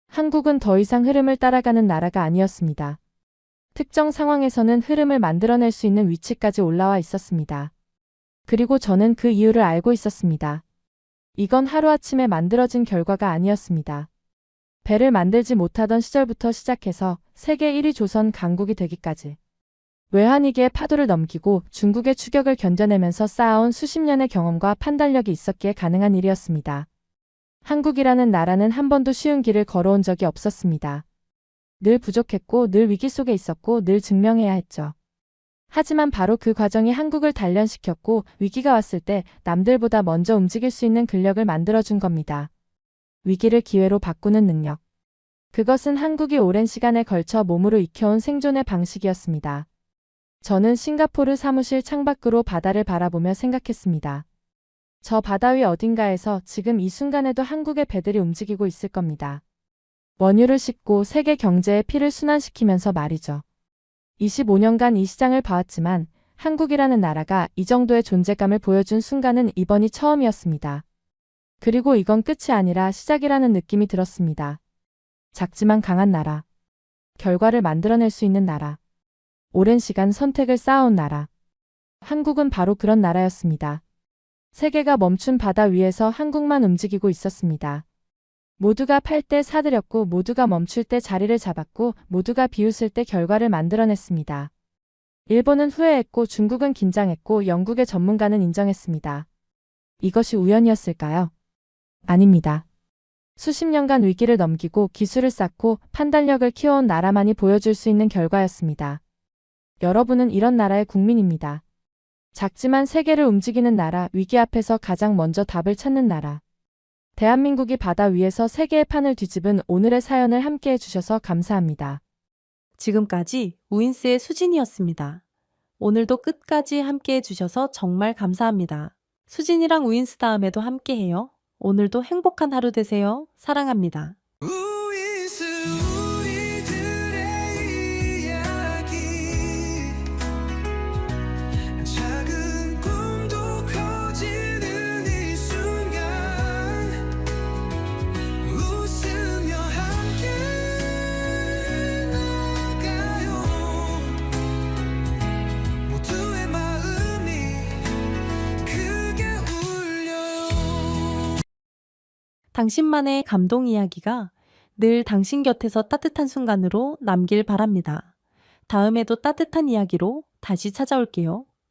한국은 더 이상 흐름을 따라가는 나라가 아니었습니다. 특정 상황에서는 흐름을 만들어낼 수 있는 위치까지 올라와 있었습니다. 그리고 저는 그 이유를 알고 있었습니다. 이건 하루아침에 만들어진 결과가 아니었습니다. 배를 만들지 못하던 시절부터 시작해서 세계 1위 조선 강국이 되기까지 외환위기의 파도를 넘기고 중국의 추격을 견뎌내면서 쌓아온 수십 년의 경험과 판단력이 있었기에 가능한 일이었습니다. 한국이라는 나라는 한 번도 쉬운 길을 걸어온 적이 없었습니다. 늘 부족했고 늘 위기 속에 있었고 늘 증명해야 했죠. 하지만 바로 그 과정이 한국을 단련시켰고 위기가 왔을 때 남들보다 먼저 움직일 수 있는 근력을 만들어준 겁니다. 위기를 기회로 바꾸는 능력. 그것은 한국이 오랜 시간에 걸쳐 몸으로 익혀온 생존의 방식이었습니다. 저는 싱가포르 사무실 창밖으로 바다를 바라보며 생각했습니다. 저 바다 위 어딘가에서 지금 이 순간에도 한국의 배들이 움직이고 있을 겁니다. 원유를 싣고 세계 경제의 피를 순환시키면서 말이죠. 25년간 이 시장을 봐왔지만 한국이라는 나라가 이 정도의 존재감을 보여준 순간은 이번이 처음이었습니다. 그리고 이건 끝이 아니라 시작이라는 느낌이 들었습니다. 작지만 강한 나라. 결과를 만들어낼 수 있는 나라. 오랜 시간 선택을 쌓아온 나라. 한국은 바로 그런 나라였습니다. 세계가 멈춘 바다 위에서 한국만 움직이고 있었습니다. 모두가 팔 때 사들였고 모두가 멈출 때 자리를 잡았고 모두가 비웃을 때 결과를 만들어냈습니다. 일본은 후회했고 중국은 긴장했고 영국의 전문가는 인정했습니다. 이것이 우연이었을까요? 아닙니다. 수십 년간 위기를 넘기고 기술을 쌓고 판단력을 키워온 나라만이 보여줄 수 있는 결과였습니다. 여러분은 이런 나라의 국민입니다. 작지만 세계를 움직이는 나라, 위기 앞에서 가장 먼저 답을 찾는 나라. 대한민국이 바다 위에서 세계의 판을 뒤집은 오늘의 사연을 함께해 주셔서 감사합니다. 지금까지 우인스의 수진이었습니다. 오늘도 끝까지 함께해 주셔서 정말 감사합니다. 수진이랑 우인스 다음에도 함께해요. 오늘도 행복한 하루 되세요. 사랑합니다. 우이스 우리들의 이야기 작은 꿈도 커지는 이 순간 웃으며 함께 나가요 모두의 마음이 크게 울려요. 당신만의 감동 이야기가 늘 당신 곁에서 따뜻한 순간으로 남길 바랍니다. 다음에도 따뜻한 이야기로 다시 찾아올게요.